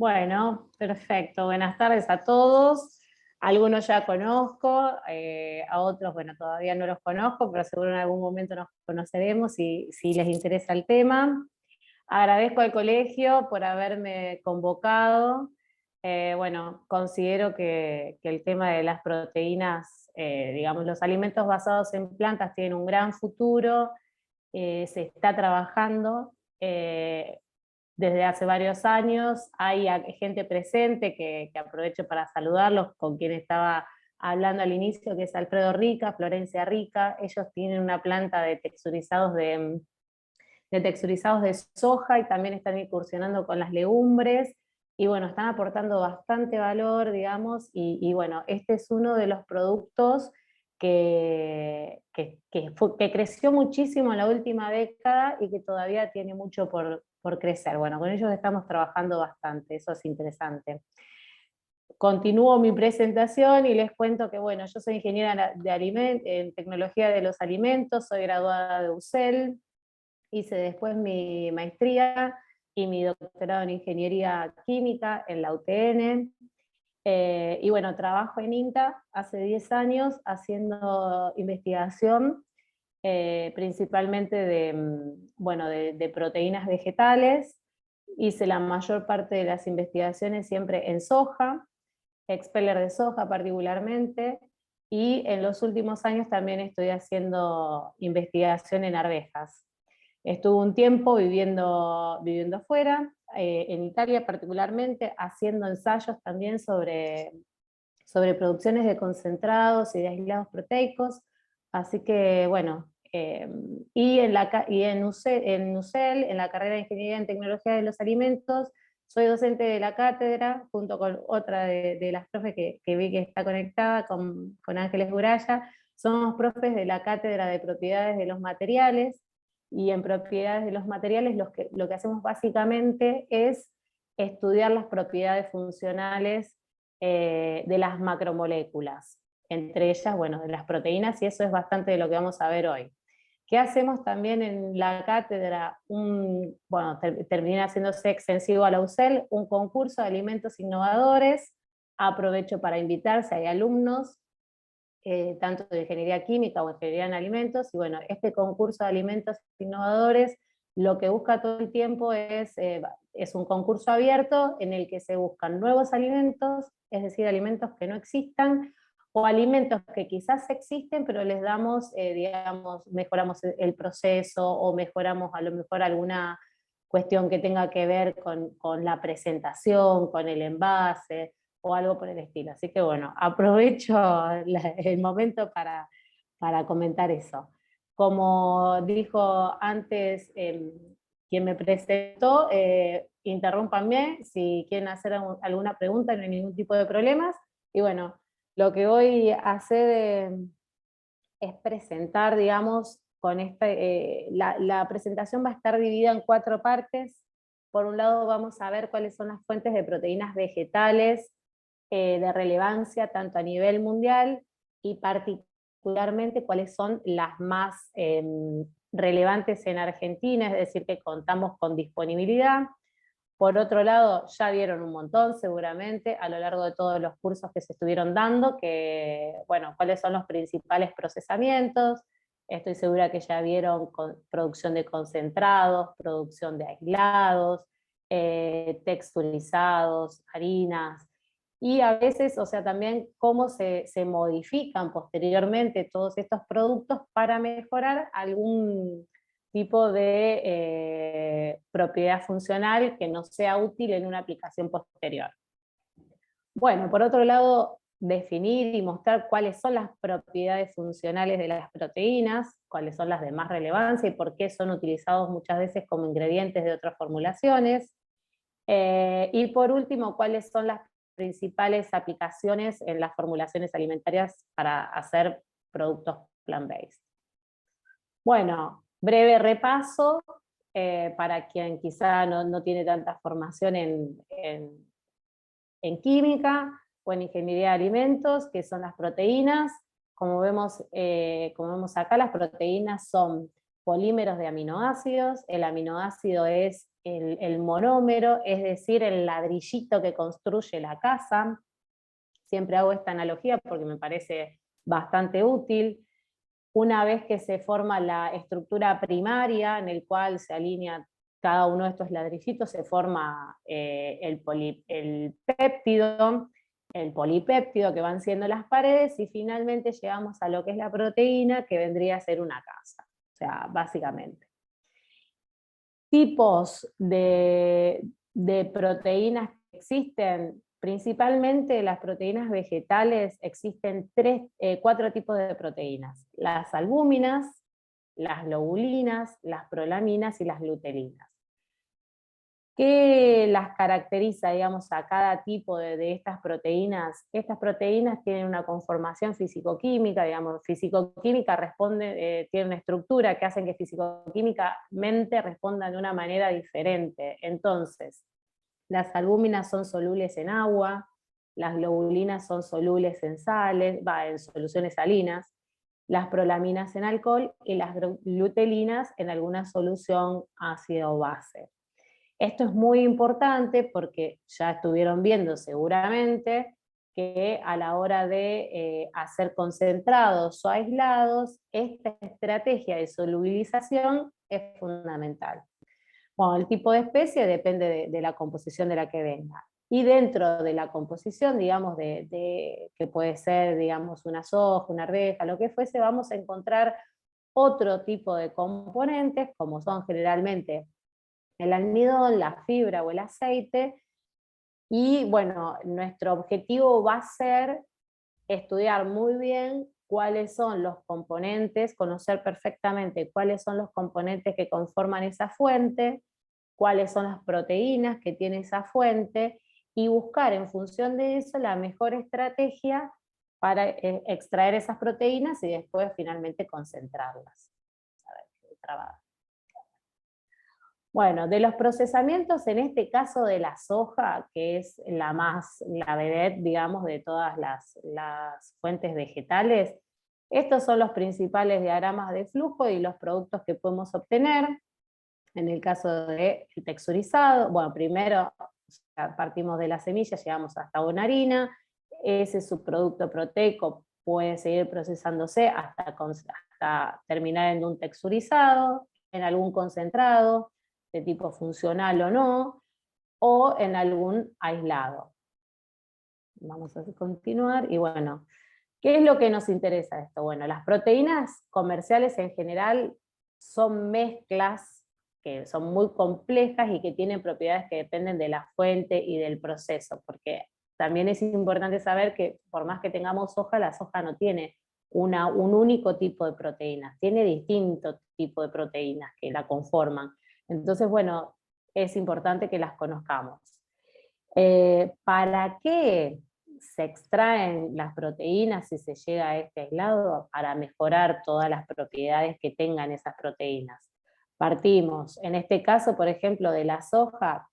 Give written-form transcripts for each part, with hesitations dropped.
Bueno, perfecto. Buenas tardes a todos. Algunos ya conozco, a otros, bueno, todavía no los conozco, pero seguro en algún momento nos conoceremos si les interesa el tema. Agradezco al colegio por haberme convocado. Bueno, considero que el tema de las proteínas, digamos, los alimentos basados en plantas tienen un gran futuro, se está trabajando. Desde hace varios años, hay gente presente que aprovecho para saludarlos, con quien estaba hablando al inicio, que es Alfredo Rica, Florencia Rica. Ellos tienen una planta de texturizados de soja y también están incursionando con las legumbres, y bueno, están aportando bastante valor, digamos, y bueno, este es uno de los productos que creció muchísimo en la última década y que todavía tiene mucho por crecer. Bueno, con ellos estamos trabajando bastante, eso es interesante. Continúo mi presentación y les cuento que, bueno, yo soy ingeniera en tecnología de los alimentos, soy graduada de UCEL, hice después mi maestría y mi doctorado en ingeniería química en la UTN. Y bueno, trabajo en INTA hace 10 años haciendo investigación, principalmente bueno, de proteínas vegetales. Hice la mayor parte de las investigaciones siempre en soja, expeller de soja particularmente, y en los últimos años también estoy haciendo investigación en arvejas. Estuve un tiempo viviendo afuera, en Italia particularmente, haciendo ensayos también sobre producciones de concentrados y de aislados proteicos. Así que, bueno, en UCEL, en la carrera de Ingeniería en Tecnología de los Alimentos, soy docente de la cátedra, junto con otra de las profes que vi que está conectada, con Ángeles Buraya. Somos profes de la cátedra de propiedades de los materiales, y en propiedades de los materiales lo que hacemos básicamente es estudiar las propiedades funcionales de las macromoléculas, entre ellas, bueno, de las proteínas, y eso es bastante de lo que vamos a ver hoy. ¿Qué hacemos también en la cátedra? Bueno, terminé haciéndose extensivo a la UCEL, un concurso de alimentos innovadores. Aprovecho para invitar, si hay alumnos, tanto de ingeniería química o ingeniería en alimentos, y bueno, este concurso de alimentos innovadores lo que busca todo el tiempo es un concurso abierto en el que se buscan nuevos alimentos, es decir, alimentos que no existan, o alimentos que quizás existen, pero les damos, digamos, mejoramos el proceso, o mejoramos a lo mejor alguna cuestión que tenga que ver con la presentación, con el envase, o algo por el estilo. Así que bueno, aprovecho el momento para comentar eso. Como dijo antes quien me presentó, interrúmpanme si quieren hacer alguna pregunta, no hay ningún tipo de problemas. Y bueno, lo que voy a hacer es presentar, digamos, la presentación va a estar dividida en 4 partes. Por un lado vamos a ver cuáles son las fuentes de proteínas vegetales de relevancia tanto a nivel mundial, y particularmente cuáles son las más relevantes en Argentina, es decir, que contamos con disponibilidad. Por otro lado, ya vieron un montón seguramente a lo largo de todos los cursos que se estuvieron dando, bueno, cuáles son los principales procesamientos. Estoy segura que ya vieron producción de concentrados, producción de aislados, texturizados, harinas, y a veces, o sea, también cómo se modifican posteriormente todos estos productos para mejorar algún tipo de propiedad funcional que no sea útil en una aplicación posterior. Bueno, por otro lado, definir y mostrar cuáles son las propiedades funcionales de las proteínas, cuáles son las de más relevancia y por qué son utilizados muchas veces como ingredientes de otras formulaciones. Y por último, cuáles son las principales aplicaciones en las formulaciones alimentarias para hacer productos plant-based. Bueno, breve repaso para quien quizá no tiene tanta formación en química o en ingeniería de alimentos, que son las proteínas. Como vemos acá, las proteínas son polímeros de aminoácidos. El aminoácido es el monómero, es decir, el ladrillito que construye la casa. Siempre hago esta analogía porque me parece bastante útil. Una vez que se forma la estructura primaria, en el cual se alinea cada uno de estos ladrillitos, se forma el péptido, el polipéptido, que van siendo las paredes, y finalmente llegamos a lo que es la proteína, que vendría a ser una casa. O sea, básicamente. Tipos de proteínas que existen, principalmente las proteínas vegetales, existen 4 tipos de proteínas: las albúminas, las globulinas, las prolaminas y las glutelinas. ¿Qué las caracteriza, digamos, a cada tipo de estas proteínas? Estas proteínas tienen una conformación fisicoquímica, digamos, fisicoquímica responde, tiene una estructura que hacen que fisicoquímicamente respondan de una manera diferente. Entonces, las albúminas son solubles en agua, las globulinas son solubles en sales, en soluciones salinas, las prolaminas en alcohol y las glutelinas en alguna solución ácido o base. Esto es muy importante porque ya estuvieron viendo seguramente que a la hora de hacer concentrados o aislados, esta estrategia de solubilización es fundamental. Bueno, el tipo de especie depende de la composición de la que venga. Y dentro de la composición, digamos, que puede ser, digamos, una soja, una arveja, lo que fuese, vamos a encontrar otro tipo de componentes, como son generalmente el almidón, la fibra o el aceite, y bueno, nuestro objetivo va a ser estudiar muy bien cuáles son los componentes, conocer perfectamente cuáles son los componentes que conforman esa fuente, cuáles son las proteínas que tiene esa fuente, y buscar en función de eso la mejor estrategia para extraer esas proteínas y después finalmente concentrarlas. A ver, qué trabado. Bueno, de los procesamientos, en este caso de la soja, que es la vedette, digamos, de todas las fuentes vegetales, estos son los principales diagramas de flujo y los productos que podemos obtener. En el caso del texturizado, bueno, primero partimos de la semilla, llegamos hasta una harina, ese subproducto proteico puede seguir procesándose hasta terminar en un texturizado, en algún concentrado, de tipo funcional o en algún aislado. Vamos a continuar, y bueno, ¿qué es lo que nos interesa de esto? Bueno, las proteínas comerciales en general son mezclas que son muy complejas y que tienen propiedades que dependen de la fuente y del proceso, porque también es importante saber que por más que tengamos soja, la soja no tiene un único tipo de proteínas, tiene distintos tipos de proteínas que la conforman. Entonces, bueno, es importante que las conozcamos. ¿Para qué se extraen las proteínas si se llega a este aislado? Para mejorar todas las propiedades que tengan esas proteínas. Partimos, en este caso, por ejemplo, de la soja,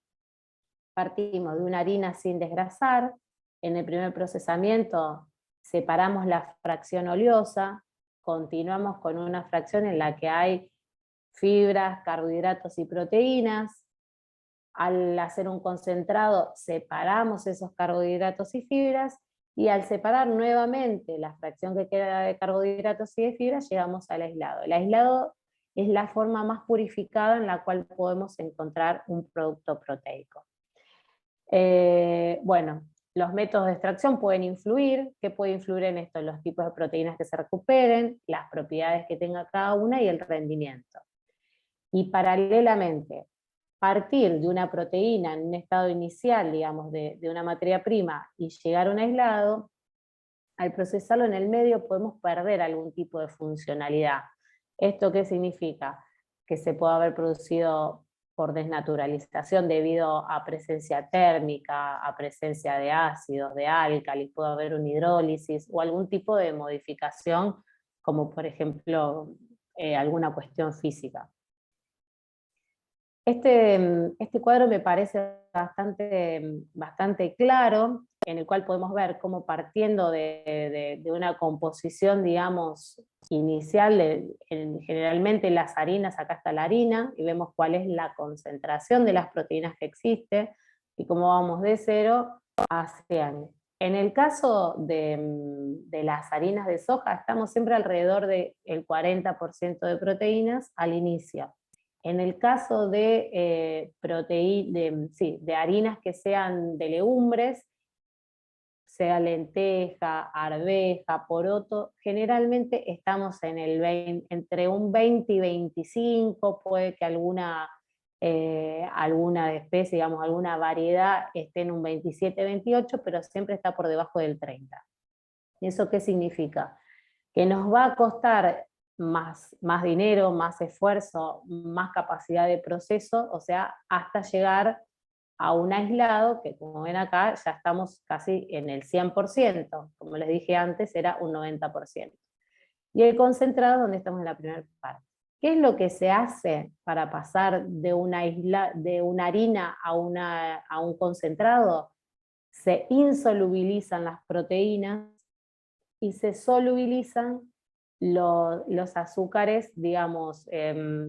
partimos de una harina sin desgrasar. En el primer procesamiento separamos la fracción oleosa, continuamos con una fracción en la que hay fibras, carbohidratos y proteínas. Al hacer un concentrado separamos esos carbohidratos y fibras, y al separar nuevamente la fracción que queda de carbohidratos y de fibras, llegamos al aislado. El aislado es la forma más purificada en la cual podemos encontrar un producto proteico. Bueno, los métodos de extracción pueden influir. ¿Qué puede influir en esto? Los tipos de proteínas que se recuperen, las propiedades que tenga cada una y el rendimiento. Y paralelamente, partir de una proteína en un estado inicial, digamos, de una materia prima, y llegar a un aislado, al procesarlo en el medio podemos perder algún tipo de funcionalidad. ¿Esto qué significa? Que se puede haber producido por desnaturalización debido a presencia térmica, a presencia de ácidos, de álcalis, puede haber una hidrólisis o algún tipo de modificación, como por ejemplo alguna cuestión física. Este cuadro me parece bastante claro, en el cual podemos ver cómo partiendo de una composición, digamos, inicial, generalmente las harinas, acá está la harina, y vemos cuál es la concentración de las proteínas que existe, y cómo vamos de 0 a 100. En el caso de las harinas de soja, estamos siempre alrededor del 40% de proteínas al inicio. En el caso de, de harinas que sean de legumbres, sea lenteja, arveja, poroto, generalmente estamos en entre un 20 y 25, puede que alguna especie, digamos, alguna variedad esté en un 27, 28, pero siempre está por debajo del 30. ¿Y eso qué significa? Que nos va a costar más dinero, más esfuerzo, más capacidad de proceso, o sea, hasta llegar a un aislado, que como ven acá, ya estamos casi en el 100%, como les dije antes, era un 90%. Y el concentrado, donde estamos en la primera parte. ¿Qué es lo que se hace para pasar de una harina a un concentrado? Se insolubilizan las proteínas y se solubilizan los azúcares, digamos,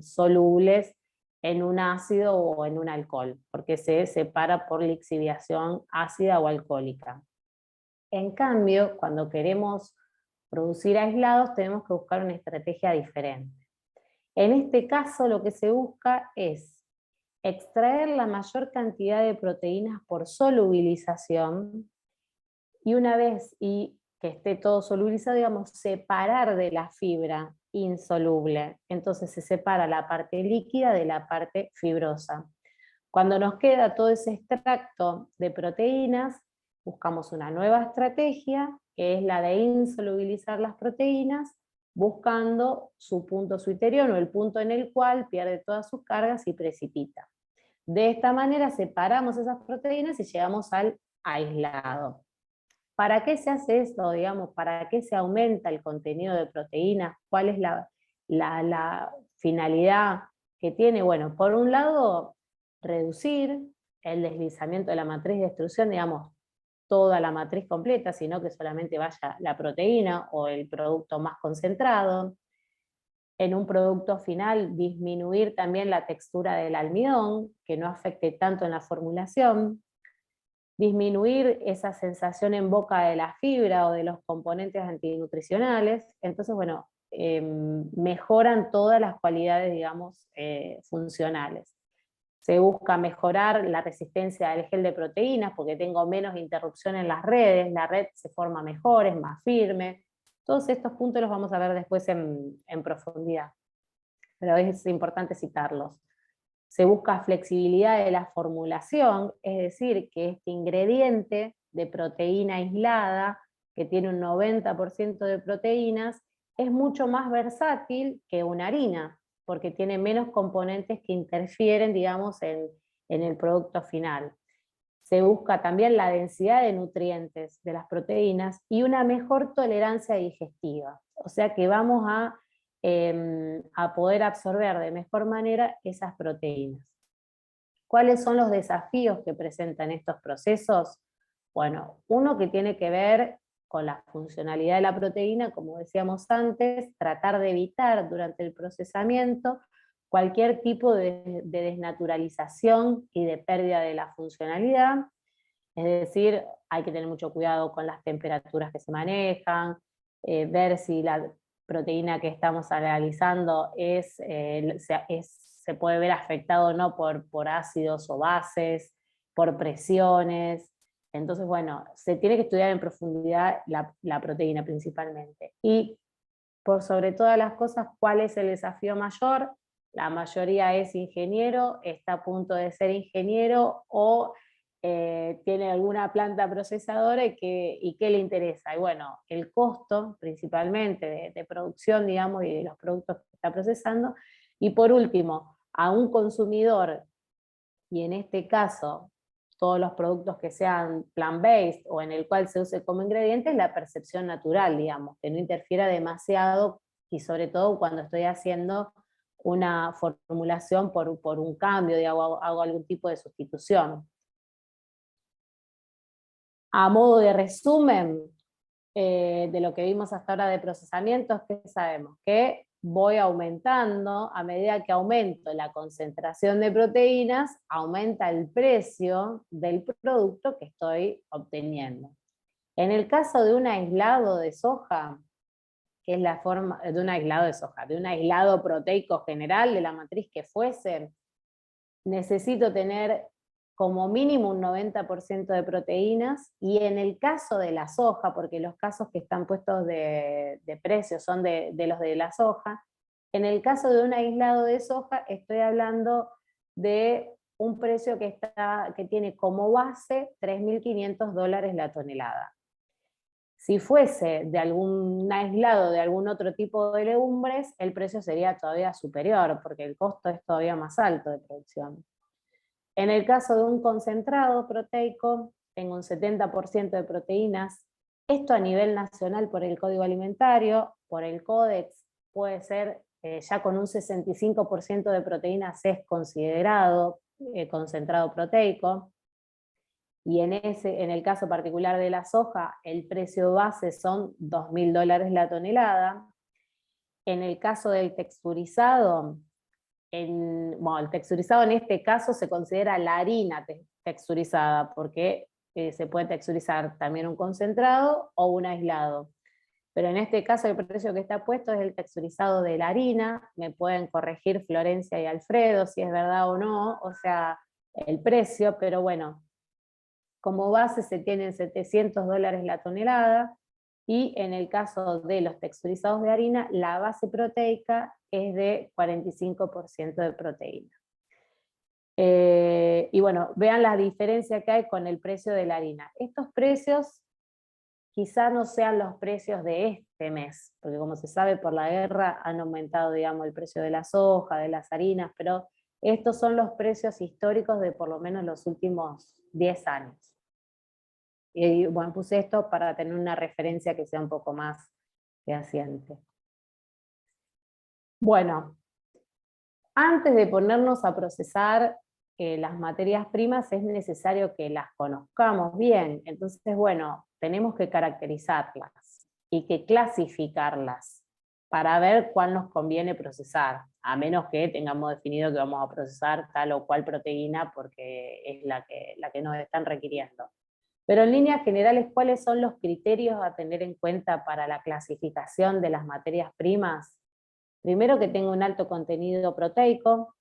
solubles en un ácido o en un alcohol, porque se separa por lixiviación ácida o alcohólica. En cambio, cuando queremos producir aislados, tenemos que buscar una estrategia diferente. En este caso, lo que se busca es extraer la mayor cantidad de proteínas por solubilización, y una vez que esté todo solubilizado, digamos, separar de la fibra insoluble. Entonces se separa la parte líquida de la parte fibrosa. Cuando nos queda todo ese extracto de proteínas, buscamos una nueva estrategia, que es la de insolubilizar las proteínas, buscando su punto suiterión, o el punto en el cual pierde todas sus cargas y precipita. De esta manera separamos esas proteínas y llegamos al aislado. ¿Para qué se hace esto, digamos? ¿Para qué se aumenta el contenido de proteínas? ¿Cuál es la finalidad que tiene? Bueno, por un lado, reducir el deslizamiento de la matriz de extrusión, digamos, toda la matriz completa, sino que solamente vaya la proteína o el producto más concentrado. En un producto final, disminuir también la textura del almidón, que no afecte tanto en la formulación. Disminuir esa sensación en boca de la fibra o de los componentes antinutricionales. Entonces, bueno, mejoran todas las cualidades, digamos, funcionales. Se busca mejorar la resistencia del gel de proteínas porque tengo menos interrupción en las redes, la red se forma mejor, es más firme. Todos estos puntos los vamos a ver después en profundidad, pero es importante citarlos. Se busca flexibilidad de la formulación, es decir, que este ingrediente de proteína aislada, que tiene un 90% de proteínas, es mucho más versátil que una harina, porque tiene menos componentes que interfieren, digamos, en el producto final. Se busca también la densidad de nutrientes de las proteínas y una mejor tolerancia digestiva. O sea que vamos a poder absorber de mejor manera esas proteínas. ¿Cuáles son los desafíos que presentan estos procesos? Bueno, uno que tiene que ver con la funcionalidad de la proteína, como decíamos antes, tratar de evitar durante el procesamiento cualquier tipo de desnaturalización y de pérdida de la funcionalidad. Es decir, hay que tener mucho cuidado con las temperaturas que se manejan, ver si la proteína que estamos analizando se puede ver afectado o no por ácidos o bases, por presiones. Entonces, bueno, se tiene que estudiar en profundidad la proteína principalmente. Y por sobre todas las cosas, ¿cuál es el desafío mayor? La mayoría es ingeniero, está a punto de ser ingeniero o tiene alguna planta procesadora y qué le interesa. Y bueno, el costo principalmente de producción, digamos, y de los productos que está procesando. Y por último, a un consumidor, y en este caso todos los productos que sean plant-based o en el cual se use como ingrediente, es la percepción natural, digamos, que no interfiera demasiado, y sobre todo cuando estoy haciendo una formulación por un cambio, hago algún tipo de sustitución. A modo de resumen de lo que vimos hasta ahora de procesamientos, ¿qué sabemos? Que voy aumentando, a medida que aumento la concentración de proteínas, aumenta el precio del producto que estoy obteniendo. En el caso de un aislado de soja, que es la forma de un aislado de soja, de un aislado proteico general de la matriz que fuese, necesito tener como mínimo un 90% de proteínas, y en el caso de la soja, porque los casos que están puestos de precio son de los de la soja, en el caso de un aislado de soja estoy hablando de un precio que tiene como base $3.500 la tonelada. Si fuese de algún aislado de algún otro tipo de legumbres, el precio sería todavía superior, porque el costo es todavía más alto de producción. En el caso de un concentrado proteico, tengo un 70% de proteínas. Esto a nivel nacional por el Código Alimentario, por el Códex, puede ser ya con un 65% de proteínas es considerado concentrado proteico. Y en el caso particular de la soja, el precio base son $2.000 la tonelada. En el caso del texturizado, el texturizado en este caso se considera la harina texturizada, porque se puede texturizar también un concentrado o un aislado. Pero en este caso el precio que está puesto es el texturizado de la harina. Me pueden corregir Florencia y Alfredo si es verdad o no, o sea, el precio, pero bueno, como base se tienen $700 la tonelada, y en el caso de los texturizados de harina, la base proteica es de 45% de proteína. Y bueno, vean la diferencia que hay con el precio de la harina. Estos precios quizá no sean los precios de este mes, porque como se sabe por la guerra han aumentado, digamos, el precio de la soja, de las harinas, pero estos son los precios históricos de por lo menos los últimos 10 años. Y bueno, puse esto para tener una referencia que sea un poco más fehaciente. Bueno, antes de ponernos a procesar las materias primas es necesario que las conozcamos bien. Entonces, bueno, tenemos que caracterizarlas y que clasificarlas para ver cuál nos conviene procesar, a menos que tengamos definido que vamos a procesar tal o cual proteína porque es la que nos están requiriendo. Pero en líneas generales, ¿cuáles son los criterios a tener en cuenta para la clasificación de las materias primas? Primero, que tenga un alto contenido proteico,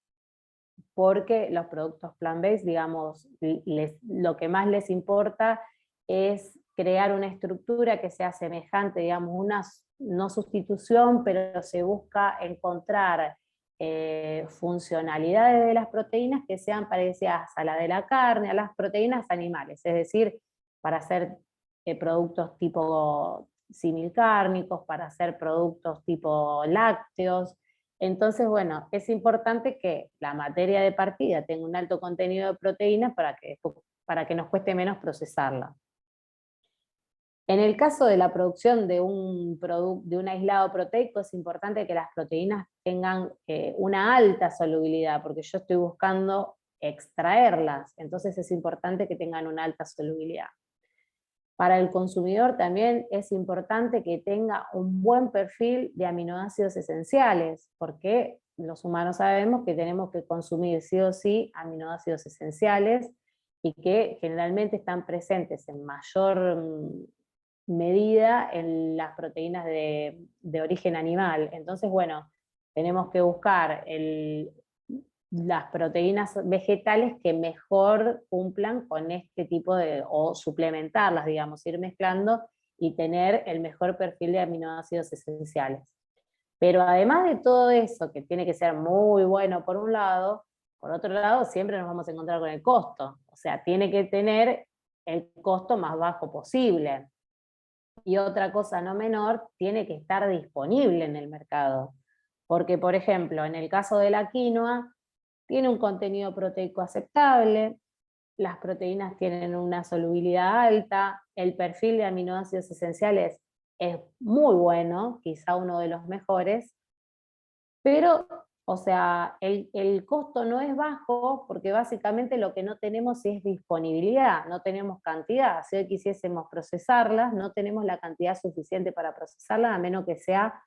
porque los productos plant-based, digamos, lo que más les importa es crear una estructura que sea semejante, digamos, una no sustitución, pero se busca encontrar funcionalidades de las proteínas que sean parecidas a la de la carne, a las proteínas animales, es decir, para hacer productos tipo similcárnicos, para hacer productos tipo lácteos. Entonces, bueno, es importante que la materia de partida tenga un alto contenido de proteínas para que nos cueste menos procesarla. En el caso de la producción de un aislado proteico, es importante que las proteínas tengan una alta solubilidad, porque yo estoy buscando extraerlas, entonces es importante que tengan una alta solubilidad. Para el consumidor también es importante que tenga un buen perfil de aminoácidos esenciales, porque los humanos sabemos que tenemos que consumir sí o sí aminoácidos esenciales, y que generalmente están presentes en mayor medida en las proteínas de origen animal. Entonces, bueno, tenemos que buscar las proteínas vegetales que mejor cumplan con este tipo o suplementarlas, digamos, ir mezclando y tener el mejor perfil de aminoácidos esenciales. Pero además de todo eso, que tiene que ser muy bueno por un lado, por otro lado siempre nos vamos a encontrar con el costo. O sea, tiene que tener el costo más bajo posible. Y otra cosa no menor, tiene que estar disponible en el mercado. Porque, por ejemplo, en el caso de la quinoa, tiene un contenido proteico aceptable, las proteínas tienen una solubilidad alta, el perfil de aminoácidos esenciales es muy bueno, quizá uno de los mejores, pero O sea, el costo no es bajo porque básicamente lo que no tenemos es disponibilidad, no tenemos cantidad. Si hoy quisiésemos procesarlas, no tenemos la cantidad suficiente para procesarlas, a menos que sea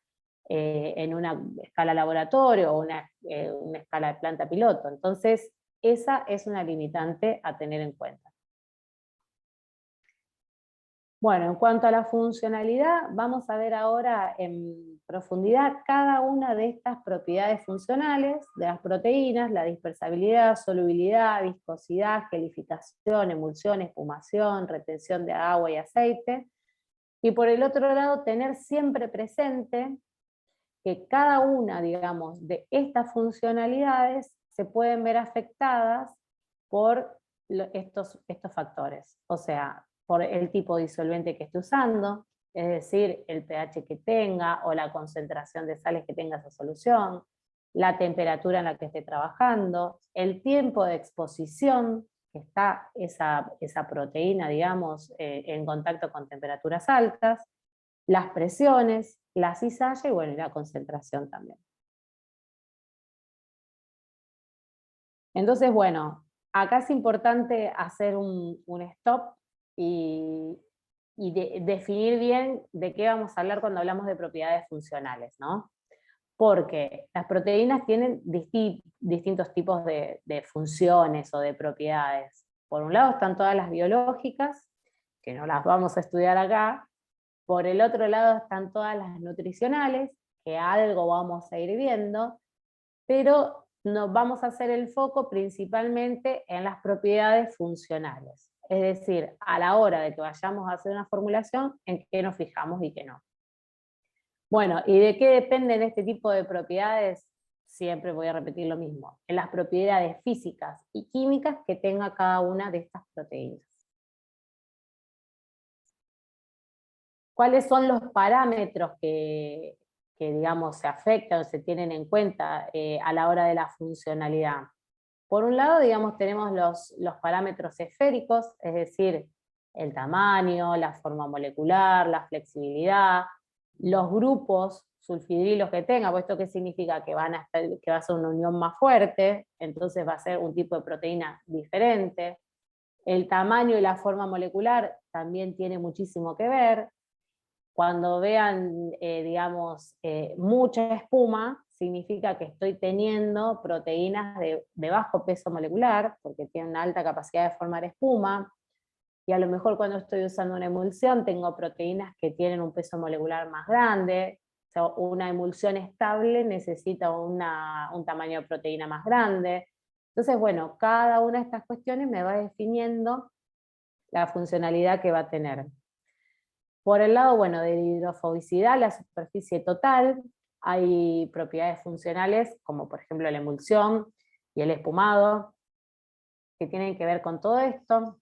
en una escala laboratorio o una escala de planta piloto. Entonces, esa es una limitante a tener en cuenta. Bueno, en cuanto a la funcionalidad, vamos a ver ahora en profundidad cada una de estas propiedades funcionales de las proteínas: la dispersabilidad, solubilidad, viscosidad, gelificación, emulsión, espumación, retención de agua y aceite. Y por el otro lado, tener siempre presente que cada una, digamos, de estas funcionalidades se pueden ver afectadas por estos factores. O sea, por el tipo de disolvente que esté usando, es decir, el pH que tenga o la concentración de sales que tenga esa solución, la temperatura en la que esté trabajando, el tiempo de exposición que está esa proteína, digamos, en contacto con temperaturas altas, las presiones, la cizalla y bueno, y la concentración también. Entonces, bueno, acá es importante hacer un stop y definir bien de qué vamos a hablar cuando hablamos de propiedades funcionales, ¿no? Porque las proteínas tienen distintos tipos de funciones o de propiedades. Por un lado están todas las biológicas, que no las vamos a estudiar acá. Por el otro lado están todas las nutricionales, que algo vamos a ir viendo, pero nos vamos a hacer el foco principalmente en las propiedades funcionales. Es decir, a la hora de que vayamos a hacer una formulación, en qué nos fijamos y qué no. Bueno, ¿y de qué dependen este tipo de propiedades? Siempre voy a repetir lo mismo. En las propiedades físicas y químicas que tenga cada una de estas proteínas. ¿Cuáles son los parámetros que digamos, se afectan o se tienen en cuenta a la hora de la funcionalidad? Por un lado, digamos, tenemos los parámetros esféricos, es decir, el tamaño, la forma molecular, la flexibilidad, los grupos sulfidrilos que tenga. Pues ¿esto qué significa? Que va a ser una unión más fuerte, entonces va a ser un tipo de proteína diferente. El tamaño y la forma molecular también tiene muchísimo que ver. Cuando vean, digamos, mucha espuma, significa que estoy teniendo proteínas de bajo peso molecular, porque tienen una alta capacidad de formar espuma, y a lo mejor cuando estoy usando una emulsión tengo proteínas que tienen un peso molecular más grande. O sea, una emulsión estable necesita un tamaño de proteína más grande. Entonces, bueno, cada una de estas cuestiones me va definiendo la funcionalidad que va a tener. Por el lado, bueno, de la hidrofobicidad, la superficie total, hay propiedades funcionales, como por ejemplo la emulsión y el espumado, que tienen que ver con todo esto.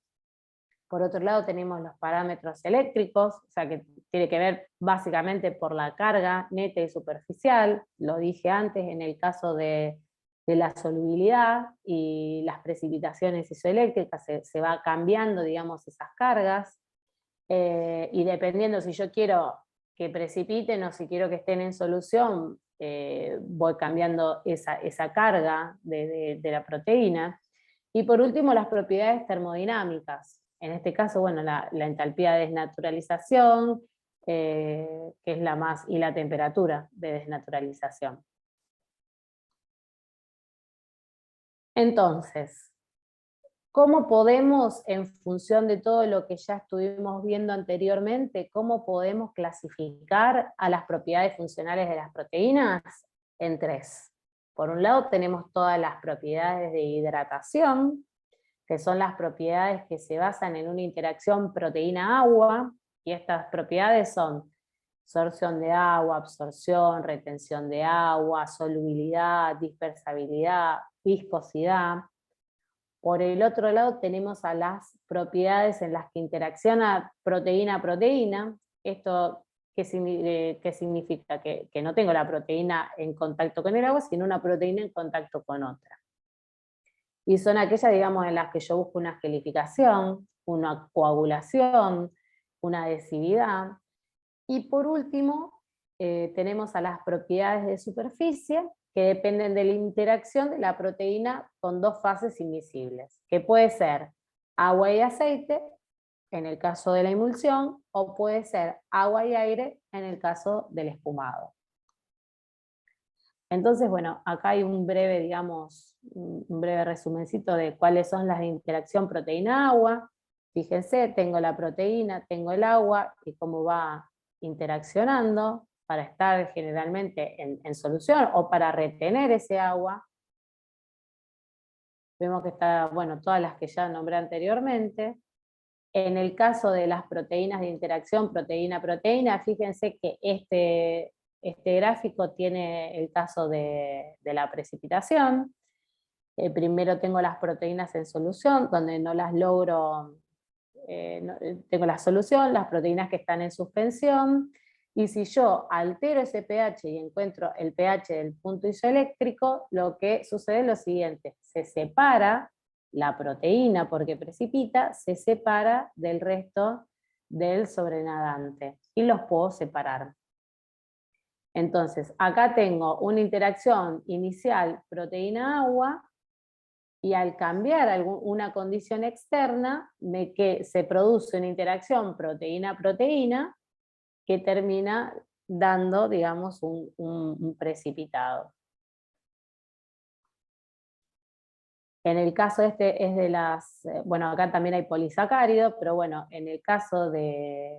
Por otro lado tenemos los parámetros eléctricos, o sea que tiene que ver básicamente por la carga neta y superficial. Lo dije antes en el caso de la solubilidad y las precipitaciones isoeléctricas, se va cambiando, digamos, esas cargas. Y dependiendo si yo quiero que precipiten o si quiero que estén en solución, voy cambiando esa carga de la proteína. Y por último, las propiedades termodinámicas. En este caso, bueno, la entalpía de desnaturalización, que es la más, y la temperatura de desnaturalización. Entonces, ¿cómo podemos, en función de todo lo que ya estuvimos viendo anteriormente, cómo podemos clasificar a las propiedades funcionales de las proteínas? En tres. Por un lado tenemos todas las propiedades de hidratación, que son las propiedades que se basan en una interacción proteína-agua, y estas propiedades son absorción de agua, absorción, retención de agua, solubilidad, dispersabilidad, viscosidad. Por el otro lado tenemos a las propiedades en las que interacciona proteína-proteína. ¿Esto qué significa? Que no tengo la proteína en contacto con el agua, sino una proteína en contacto con otra. Y son aquellas, digamos, en las que yo busco una gelificación, una coagulación, una adhesividad. Y por último, tenemos a las propiedades de superficie, que dependen de la interacción de la proteína con dos fases invisibles, que puede ser agua y aceite, en el caso de la emulsión, o puede ser agua y aire en el caso del espumado. Entonces, bueno, acá hay un breve, digamos, un breve resumencito de cuáles son las de interacción proteína-agua. Fíjense, tengo la proteína, tengo el agua, y cómo va interaccionando para estar generalmente en solución o para retener ese agua. Vemos que está, bueno, todas las que ya nombré anteriormente. En el caso de las proteínas de interacción proteína-proteína, fíjense que este gráfico tiene el caso de la precipitación. Primero tengo las proteínas en solución, donde no las logro, tengo la solución, las proteínas que están en suspensión, y si yo altero ese pH y encuentro el pH del punto isoeléctrico, lo que sucede es lo siguiente: se separa la proteína, porque precipita, se separa del resto del sobrenadante, y los puedo separar. Entonces, acá tengo una interacción inicial proteína-agua, y al cambiar una condición externa, se produce una interacción proteína-proteína que termina dando, digamos, un precipitado. En el caso este es de las, bueno, acá también hay polisacáridos, pero bueno, en el caso de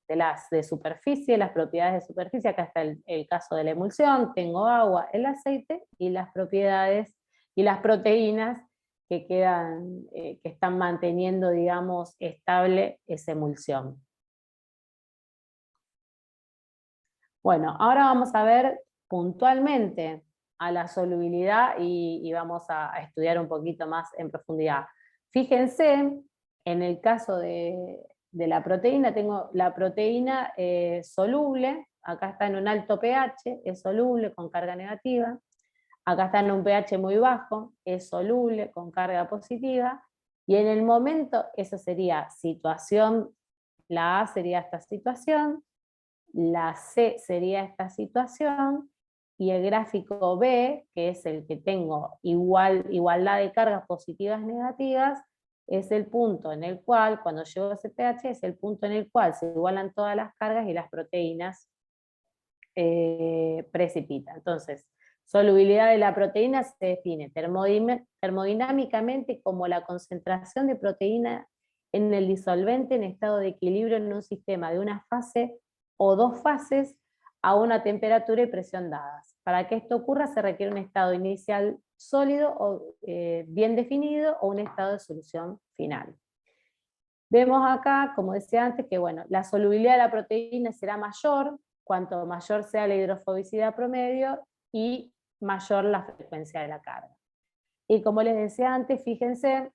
las de superficie, las propiedades de superficie, acá está el caso de la emulsión, tengo agua, el aceite, y las propiedades y las proteínas que quedan, que están manteniendo, digamos, estable esa emulsión. Bueno, ahora vamos a ver puntualmente a la solubilidad y vamos a estudiar un poquito más en profundidad. Fíjense, en el caso de la proteína, tengo la proteína soluble, acá está en un alto pH, es soluble con carga negativa, acá está en un pH muy bajo, es soluble con carga positiva, y en el momento, eso sería situación, la A sería esta situación, la C sería esta situación, y el gráfico B, que es el que tengo igualdad de cargas positivas y negativas, es el punto en el cual, cuando llego a ese pH, es el punto en el cual se igualan todas las cargas y las proteínas precipitan. Entonces, solubilidad de la proteína se define termodinámicamente como la concentración de proteína en el disolvente en estado de equilibrio en un sistema de una fase o dos fases a una temperatura y presión dadas. Para que esto ocurra se requiere un estado inicial sólido o bien definido, o un estado de solución final. Vemos acá, como decía antes, que bueno, la solubilidad de la proteína será mayor cuanto mayor sea la hidrofobicidad promedio y mayor la frecuencia de la carga. Y como les decía antes, fíjense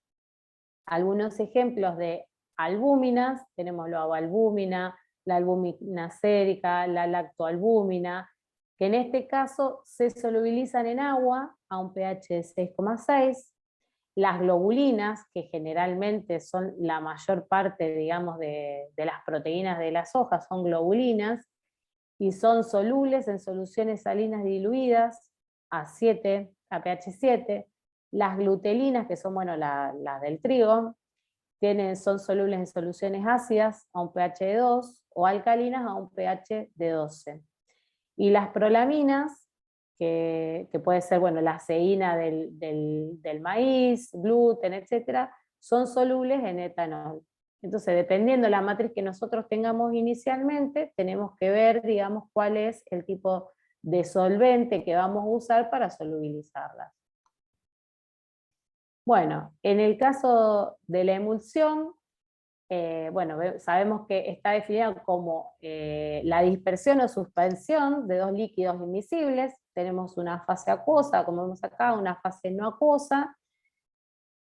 algunos ejemplos de albúminas. Tenemos la albúmina, la albúmina sérica, la lactoalbúmina, que en este caso se solubilizan en agua a un pH de 6,6. Las globulinas, que generalmente son la mayor parte, digamos, de las proteínas de las hojas, son globulinas, y son solubles en soluciones salinas diluidas a pH 7. Las glutelinas, que son, bueno, las del trigo, son solubles en soluciones ácidas a un pH de 2, o alcalinas a un pH de 12. Y las prolaminas, que puede ser, bueno, la ceína del maíz, gluten, etc., son solubles en etanol. Entonces, dependiendo de la matriz que nosotros tengamos inicialmente, tenemos que ver, digamos, cuál es el tipo de solvente que vamos a usar para solubilizarlas. Bueno, en el caso de la emulsión, bueno, sabemos que está definida como la dispersión o suspensión de dos líquidos invisibles. Tenemos una fase acuosa, como vemos acá, una fase no acuosa,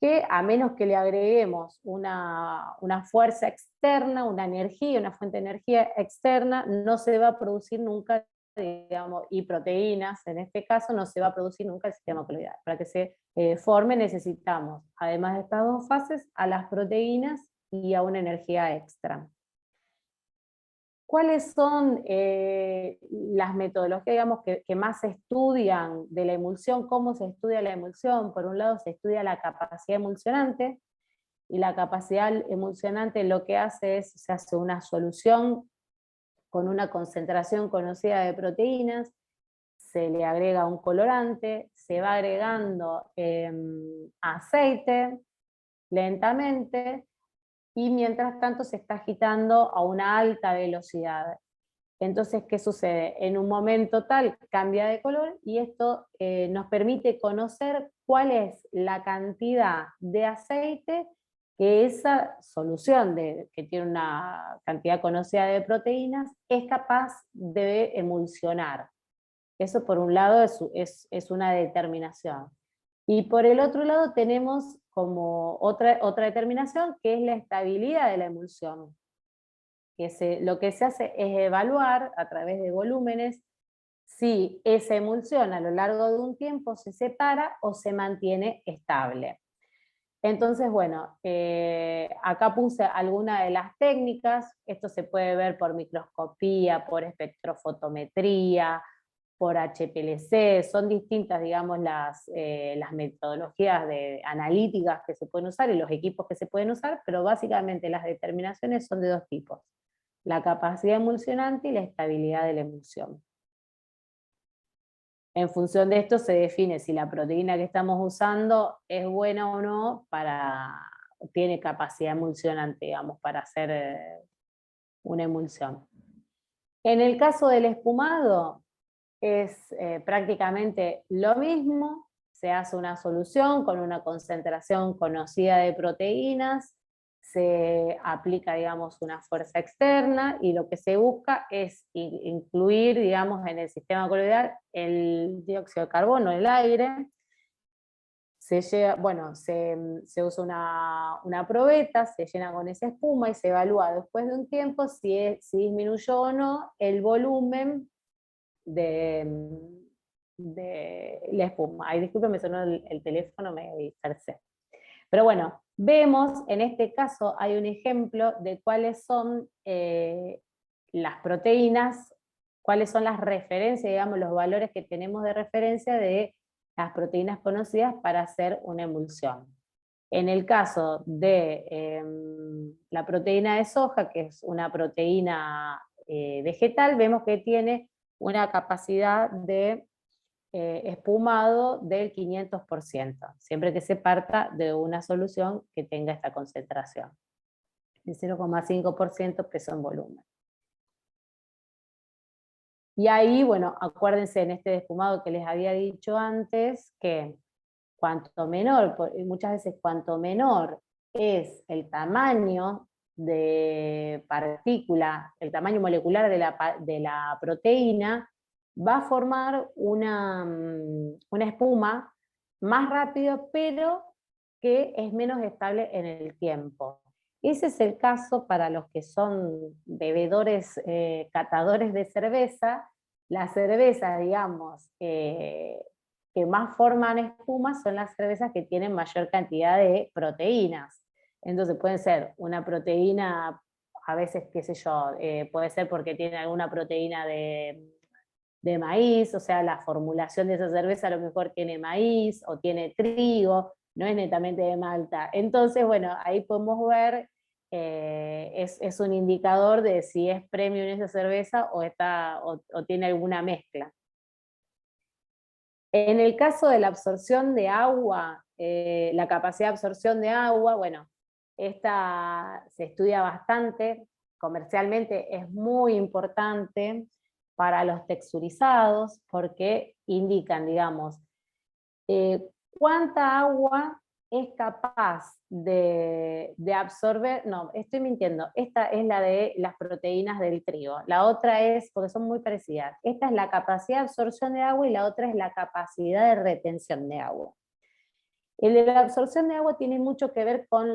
que a menos que le agreguemos una fuerza externa, una energía, una fuente de energía externa, no se va a producir nunca, digamos, y proteínas, en este caso, no se va a producir nunca el sistema coloidal. Para que se forme necesitamos, además de estas dos fases, a las proteínas y a una energía extra. ¿Cuáles son las metodologías, digamos, que más se estudian de la emulsión? ¿Cómo se estudia la emulsión? Por un lado se estudia la capacidad emulsionante, y la capacidad emulsionante lo que hace es, se hace una solución con una concentración conocida de proteínas, se le agrega un colorante, se va agregando aceite lentamente, y mientras tanto se está agitando a una alta velocidad. Entonces, ¿qué sucede? En un momento tal cambia de color, y esto nos permite conocer cuál es la cantidad de aceite que esa solución, que tiene una cantidad conocida de proteínas, es capaz de emulsionar. Eso por un lado es una determinación. Y por el otro lado tenemos como otra determinación, que es la estabilidad de la emulsión. Lo que se hace es evaluar a través de volúmenes si esa emulsión a lo largo de un tiempo se separa o se mantiene estable. Entonces, bueno, acá puse algunas de las técnicas. Esto se puede ver por microscopía, por espectrofotometría, por HPLC. Son distintas, digamos, las metodologías analíticas que se pueden usar y los equipos que se pueden usar, pero básicamente las determinaciones son de dos tipos: la capacidad emulsionante y la estabilidad de la emulsión. En función de esto se define si la proteína que estamos usando es buena o no, tiene capacidad emulsionante, digamos, para hacer una emulsión. En el caso del espumado es prácticamente lo mismo. Se hace una solución con una concentración conocida de proteínas, se aplica, digamos, una fuerza externa, y lo que se busca es incluir, digamos, en el sistema coloidal el dióxido de carbono, el aire. Se usa una probeta, se llena con esa espuma y se evalúa después de un tiempo si disminuyó o no el volumen de la espuma. Ay, disculpe, me sonó el teléfono, me dispersé. Pero bueno, vemos, en este caso hay un ejemplo de cuáles son las proteínas, cuáles son las referencias, digamos, los valores que tenemos de referencia de las proteínas conocidas para hacer una emulsión. En el caso de la proteína de soja, que es una proteína vegetal, vemos que tiene una capacidad de espumado del 500%, siempre que se parta de una solución que tenga esta concentración, el 0,5% peso en volumen. Y ahí, bueno, acuérdense en este espumado que les había dicho antes, que cuanto menor, muchas veces cuanto menor es el tamaño de partícula, el tamaño molecular de la proteína, va a formar una espuma más rápido, pero que es menos estable en el tiempo. Ese es el caso para los que son bebedores, catadores de cerveza. Las cervezas, digamos, que más forman espuma son las cervezas que tienen mayor cantidad de proteínas. Entonces pueden ser una proteína, a veces, qué sé yo, puede ser porque tiene alguna proteína de maíz, o sea, la formulación de esa cerveza a lo mejor tiene maíz o tiene trigo, no es netamente de malta. Entonces, bueno, ahí podemos ver, es un indicador de si es premium esa cerveza o tiene alguna mezcla. En el caso de la absorción de agua, la capacidad de absorción de agua, bueno, esta se estudia bastante, comercialmente es muy importante para los texturizados, porque indican, digamos, cuánta agua es capaz de absorber. No, estoy mintiendo, esta es la de las proteínas del trigo, la otra es, porque son muy parecidas, esta es la capacidad de absorción de agua y la otra es la capacidad de retención de agua. El de la absorción de agua tiene mucho que ver con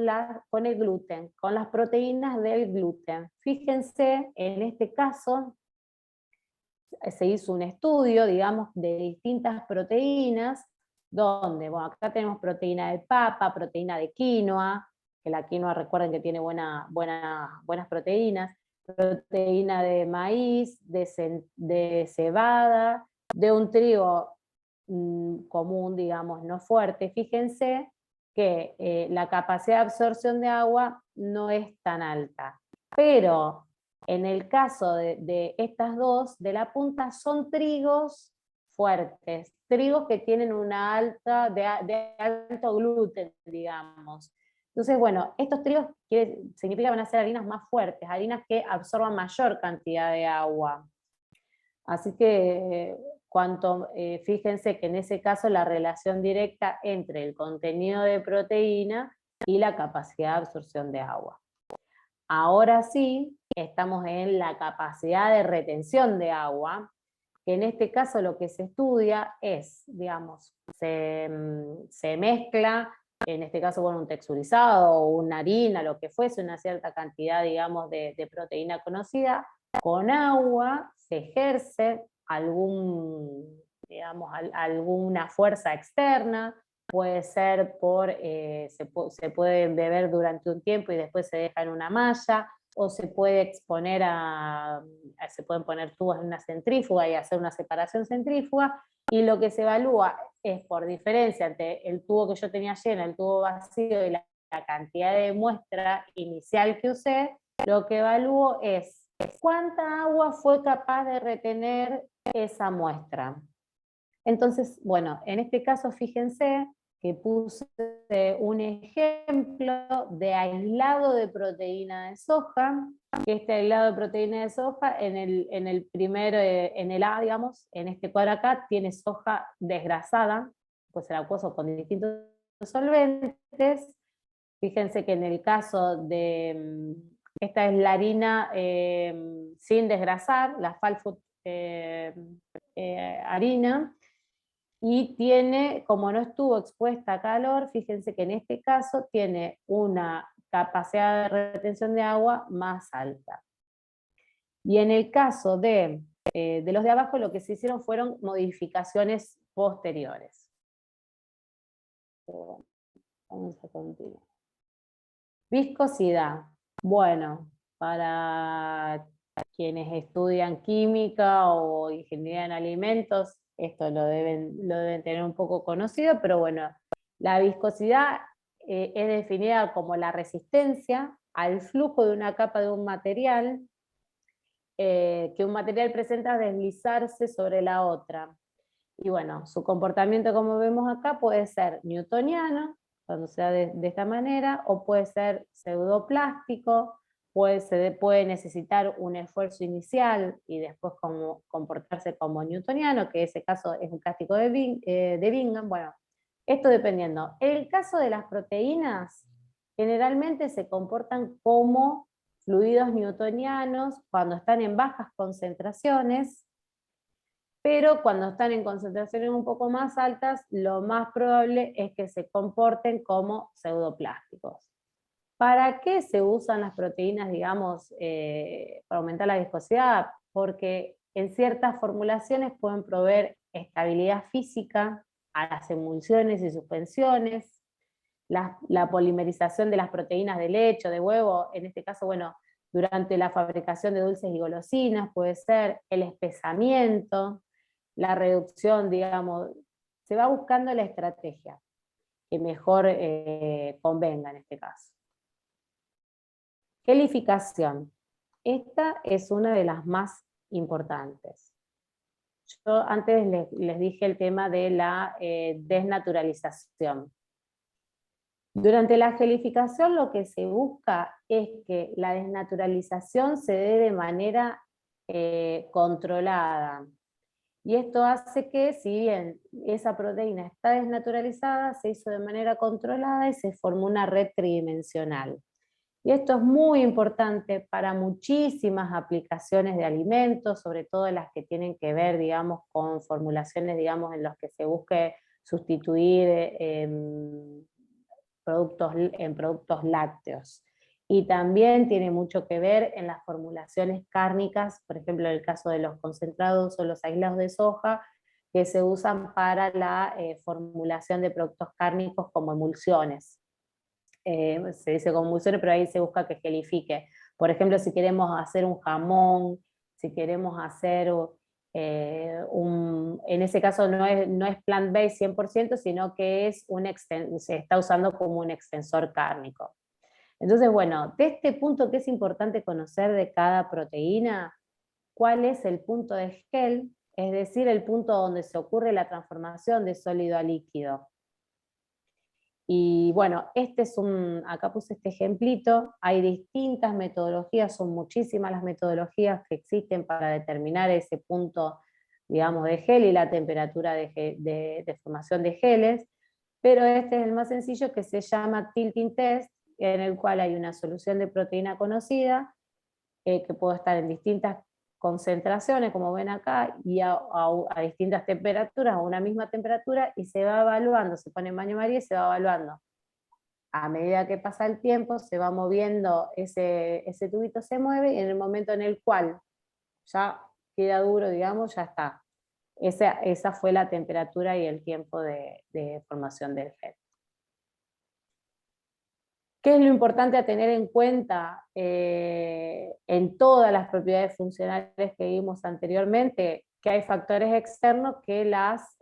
el gluten, con las proteínas del gluten. Fíjense, en este caso se hizo un estudio, digamos, de distintas proteínas, donde, bueno, acá tenemos proteína de papa, proteína de quinoa, que la quinoa, recuerden que tiene buenas proteínas, proteína de maíz, de cebada, de un trigo común, digamos, no fuerte. Fíjense que la capacidad de absorción de agua no es tan alta. Pero en el caso de estas dos, de la punta, son trigos fuertes, trigos que tienen una alta, de alto gluten, digamos. Entonces, bueno, estos trigos significa que van a ser harinas más fuertes, harinas que absorban mayor cantidad de agua. Así que fíjense que en ese caso la relación directa entre el contenido de proteína y la capacidad de absorción de agua. Ahora sí, estamos en la capacidad de retención de agua, que en este caso lo que se estudia es, digamos, se mezcla, en este caso con un texturizado o una harina, lo que fuese, una cierta cantidad, digamos, de proteína conocida, con agua se ejerce alguna fuerza externa, puede ser se puede beber durante un tiempo y después se deja en una malla, o se puede exponer se pueden poner tubos en una centrífuga y hacer una separación centrífuga, y lo que se evalúa es por diferencia entre el tubo que yo tenía lleno, el tubo vacío y la cantidad de muestra inicial que usé, lo que evalúo es cuánta agua fue capaz de retener esa muestra. Entonces, bueno, en este caso fíjense que puse un ejemplo de aislado de proteína de soja, que este aislado de proteína de soja en el A, digamos, en este cuadro acá, tiene soja desgrasada, pues ser acuoso con distintos solventes. Fíjense que en el caso de, esta es la harina sin desgrasar, la Fall Food harina, y tiene, como no estuvo expuesta a calor, fíjense que en este caso tiene una capacidad de retención de agua más alta. Y en el caso de los de abajo, lo que se hicieron fueron modificaciones posteriores. Vamos a continuar. Viscosidad. Bueno, para quienes estudian química o ingeniería en alimentos, esto lo deben tener un poco conocido, pero bueno, la viscosidad es definida como la resistencia al flujo de una capa de un material que un material presenta a deslizarse sobre la otra. Y bueno, su comportamiento, como vemos acá, puede ser newtoniano, cuando se da de esta manera, o puede ser pseudoplástico, puede necesitar un esfuerzo inicial y después comportarse como newtoniano, que en ese caso es un plástico de Bingham. Bueno, esto dependiendo. En el caso de las proteínas, generalmente se comportan como fluidos newtonianos cuando están en bajas concentraciones, pero cuando están en concentraciones un poco más altas, lo más probable es que se comporten como pseudoplásticos. ¿Para qué se usan las proteínas, digamos, para aumentar la viscosidad? Porque en ciertas formulaciones pueden proveer estabilidad física a las emulsiones y suspensiones, la polimerización de las proteínas de leche o de huevo, en este caso, bueno, durante la fabricación de dulces y golosinas, puede ser el espesamiento, la reducción, digamos, se va buscando la estrategia que mejor convenga en este caso. Gelificación. Esta es una de las más importantes. Yo antes les dije el tema de la desnaturalización. Durante la gelificación lo que se busca es que la desnaturalización se dé de manera controlada. Y esto hace que, si bien esa proteína está desnaturalizada, se hizo de manera controlada y se formó una red tridimensional. Y esto es muy importante para muchísimas aplicaciones de alimentos, sobre todo las que tienen que ver, digamos, con formulaciones, digamos, en las que se busque sustituir productos lácteos. Y también tiene mucho que ver en las formulaciones cárnicas, por ejemplo, en el caso de los concentrados o los aislados de soja, que se usan para la formulación de productos cárnicos como emulsiones. Se dice como emulsiones, pero ahí se busca que gelifique. Por ejemplo, si queremos hacer un jamón, si queremos hacer en ese caso no es plant-based 100%, sino que es se está usando como un extensor cárnico. Entonces, bueno, de este punto que es importante conocer de cada proteína, cuál es el punto de Skell, es decir, el punto donde se ocurre la transformación de sólido a líquido. Y bueno, acá puse este ejemplito, hay distintas metodologías, son muchísimas las metodologías que existen para determinar ese punto, digamos, de gel y la temperatura de formación de geles, pero este es el más sencillo, que se llama tilting test, en el cual hay una solución de proteína conocida, que puede estar en distintas concentraciones, como ven acá, y a distintas temperaturas, a una misma temperatura, y se va evaluando, se pone en baño María y se va evaluando. A medida que pasa el tiempo, se va moviendo, ese tubito se mueve, y en el momento en el cual ya queda duro, digamos, ya está. Esa fue la temperatura y el tiempo de formación del gel. ¿Qué es lo importante a tener en cuenta en todas las propiedades funcionales que vimos anteriormente? Que hay factores externos que las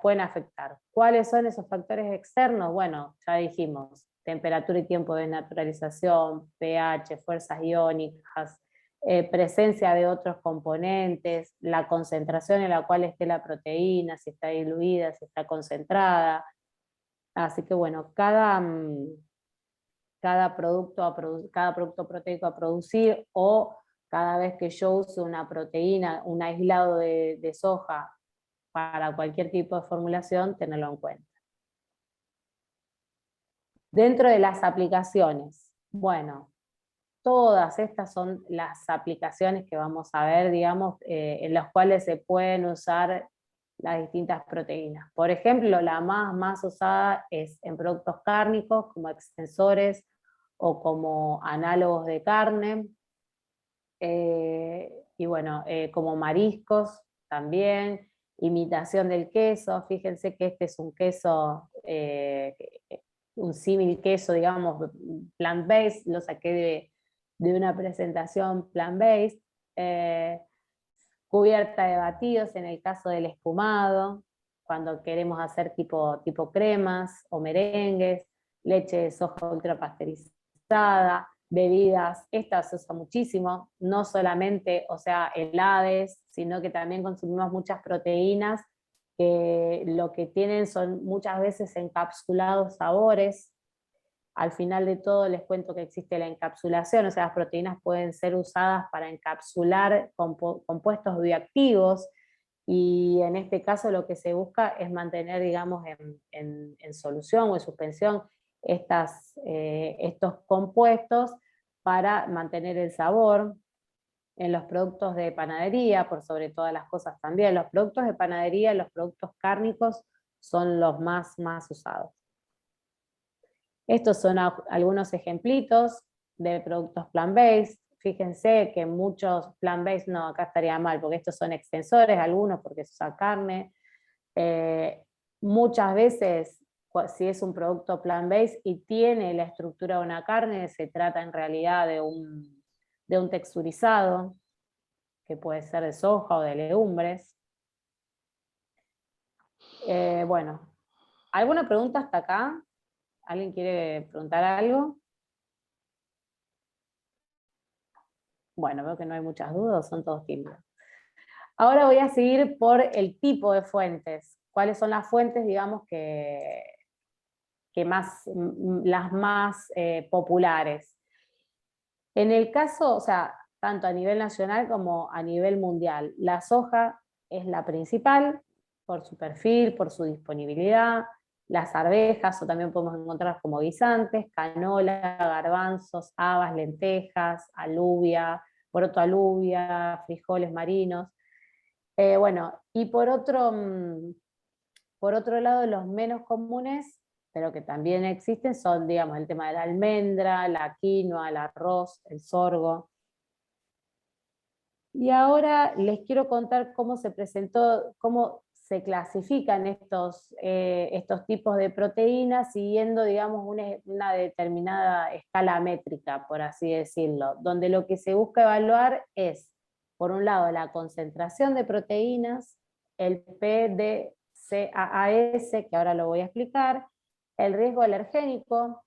pueden afectar. ¿Cuáles son esos factores externos? Bueno, ya dijimos, temperatura y tiempo de naturalización, pH, fuerzas iónicas, presencia de otros componentes, la concentración en la cual esté la proteína, si está diluida, si está concentrada. Así que bueno, cada producto proteico a producir, o cada vez que yo use una proteína, un aislado de soja para cualquier tipo de formulación, tenerlo en cuenta. Dentro de las aplicaciones, bueno, todas estas son las aplicaciones que vamos a ver, digamos, en las cuales se pueden usar las distintas proteínas. Por ejemplo, la más usada es en productos cárnicos, como extensores o como análogos de carne, y bueno, como mariscos también, imitación del queso. Fíjense que este es un queso, un símil queso, digamos, plant-based, lo saqué de una presentación plant-based, cubierta de batidos en el caso del espumado, cuando queremos hacer tipo cremas o merengues, leche de soja ultrapasteurizada, bebidas, esta se usa muchísimo, no solamente, o sea, helades, sino que también consumimos muchas proteínas que lo que tienen son muchas veces encapsulados sabores. Al final de todo les cuento que existe la encapsulación, o sea, las proteínas pueden ser usadas para encapsular compuestos bioactivos, y en este caso lo que se busca es mantener, digamos, en solución o en suspensión estos compuestos para mantener el sabor. En los productos de panadería, por sobre todas las cosas también, los productos de panadería, los productos cárnicos son los más usados. Estos son algunos ejemplitos de productos plant-based. Fíjense que muchos plant-based, no, acá estaría mal, porque estos son extensores, algunos porque se usa carne. Muchas veces, si es un producto plant-based y tiene la estructura de una carne, se trata en realidad de un texturizado, que puede ser de soja o de legumbres. Bueno, ¿alguna pregunta hasta acá? ¿Alguien quiere preguntar algo? Bueno, veo que no hay muchas dudas, son todos tímidos. Ahora voy a seguir por el tipo de fuentes. ¿Cuáles son las fuentes, digamos, las más populares? En el caso, o sea, tanto a nivel nacional como a nivel mundial, la soja es la principal por su perfil, por su disponibilidad. Las arvejas, o también podemos encontrarlas como guisantes, canola, garbanzos, habas, lentejas, alubia, poroto alubia, frijoles marinos. Bueno, y por otro lado, los menos comunes, pero que también existen, son, digamos, el tema de la almendra, la quinoa, el arroz, el sorgo. Y ahora les quiero contar cómo se clasifican estos tipos de proteínas siguiendo, digamos, una determinada escala métrica, por así decirlo, donde lo que se busca evaluar es, por un lado, la concentración de proteínas, el PDCAAS, que ahora lo voy a explicar, el riesgo alergénico,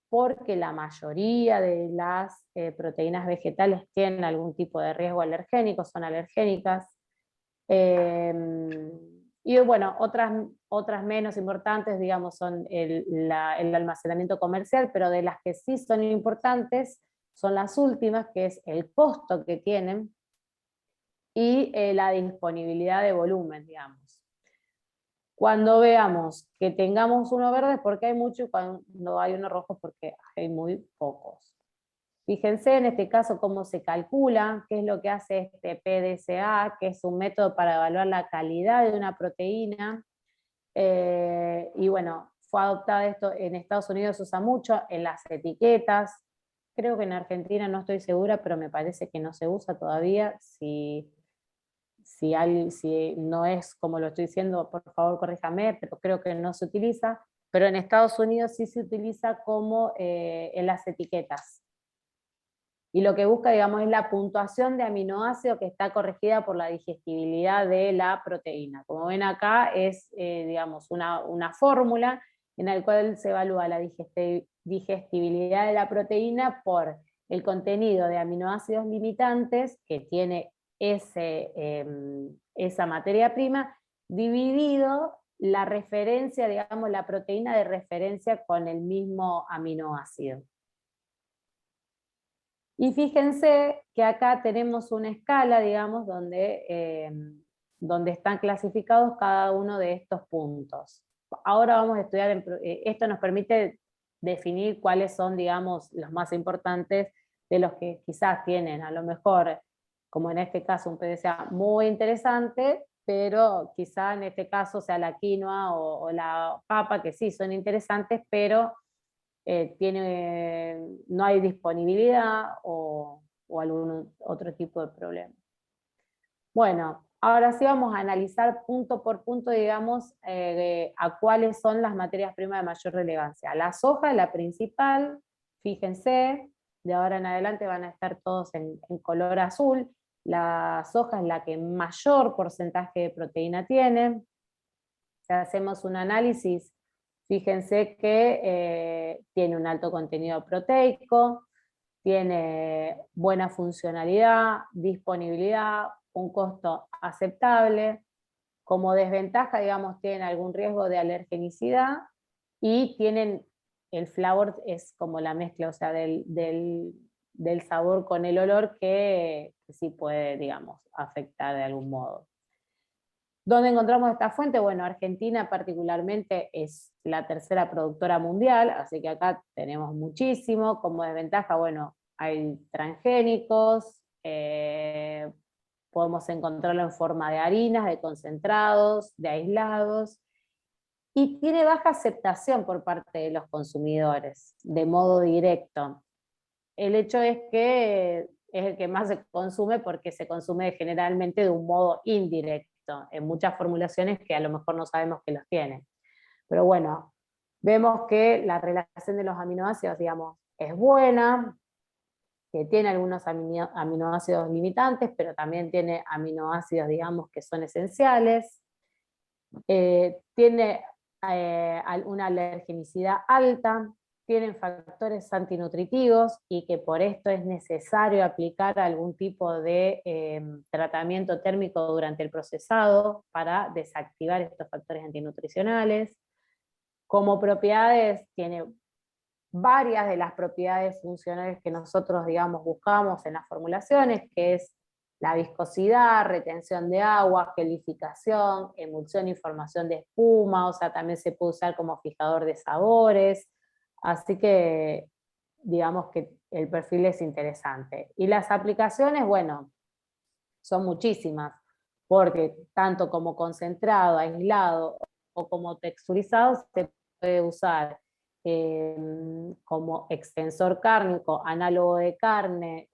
porque la mayoría de las proteínas vegetales tienen algún tipo de riesgo alergénico, son alergénicas. Y bueno, otras menos importantes, digamos, son el almacenamiento comercial, pero de las que sí son importantes son las últimas, que es el costo que tienen y la disponibilidad de volumen, digamos. Cuando veamos que tengamos uno verde es porque hay mucho, y cuando hay uno rojo es porque hay muy pocos. Fíjense en este caso cómo se calcula, qué es lo que hace este PDCA, que es un método para evaluar la calidad de una proteína. Y bueno, fue adoptado esto, en Estados Unidos se usa mucho, en las etiquetas. Creo que en Argentina no estoy segura, pero me parece que no se usa todavía. Si no es como lo estoy diciendo, por favor corríjame, pero creo que no se utiliza. Pero en Estados Unidos sí se utiliza como en las etiquetas. Y lo que busca, digamos, es la puntuación de aminoácidos que está corregida por la digestibilidad de la proteína. Como ven acá, es, digamos, una fórmula en la cual se evalúa la digestibilidad de la proteína por el contenido de aminoácidos limitantes que tiene esa materia prima, dividido la referencia, digamos, la proteína de referencia con el mismo aminoácido. Y fíjense que acá tenemos una escala, digamos, donde están clasificados cada uno de estos puntos. Ahora vamos a estudiar, esto nos permite definir cuáles son, digamos, los más importantes de los que quizás tienen, a lo mejor, como en este caso, un PDCA muy interesante, pero quizá en este caso sea la quinoa o la papa, que sí son interesantes, pero no hay disponibilidad o algún otro tipo de problema. Bueno, ahora sí vamos a analizar punto por punto, digamos, a cuáles son las materias primas de mayor relevancia. La soja, la principal, fíjense, de ahora en adelante van a estar todos en color azul. La soja es la que mayor porcentaje de proteína tiene. Si hacemos un análisis, fíjense que tiene un alto contenido proteico, tiene buena funcionalidad, disponibilidad, un costo aceptable. Como desventaja, digamos, tienen algún riesgo de alergenicidad y tienen, el flavor es como la mezcla, o sea, del sabor con el olor que sí puede, digamos, afectar de algún modo. ¿Dónde encontramos esta fuente? Bueno, Argentina particularmente es la tercera productora mundial, así que acá tenemos muchísimo. Como desventaja, bueno, hay transgénicos, podemos encontrarlo en forma de harinas, de concentrados, de aislados, y tiene baja aceptación por parte de los consumidores, de modo directo. El hecho es que es el que más se consume porque se consume generalmente de un modo indirecto, en muchas formulaciones que a lo mejor no sabemos que los tienen. Pero bueno, vemos que la relación de los aminoácidos, digamos, es buena, que tiene algunos aminoácidos limitantes, pero también tiene aminoácidos, digamos, que son esenciales. Tiene una alergenicidad alta, tienen factores antinutritivos y que por esto es necesario aplicar algún tipo de tratamiento térmico durante el procesado para desactivar estos factores antinutricionales. Como propiedades, tiene varias de las propiedades funcionales que nosotros, digamos, buscamos en las formulaciones, que es la viscosidad, retención de agua, gelificación, emulsión y formación de espuma, o sea, también se puede usar como fijador de sabores, así que digamos que el perfil es interesante. Y las aplicaciones, bueno, son muchísimas, porque tanto como concentrado, aislado o como texturizado se puede usar como extensor cárnico, análogo de carne,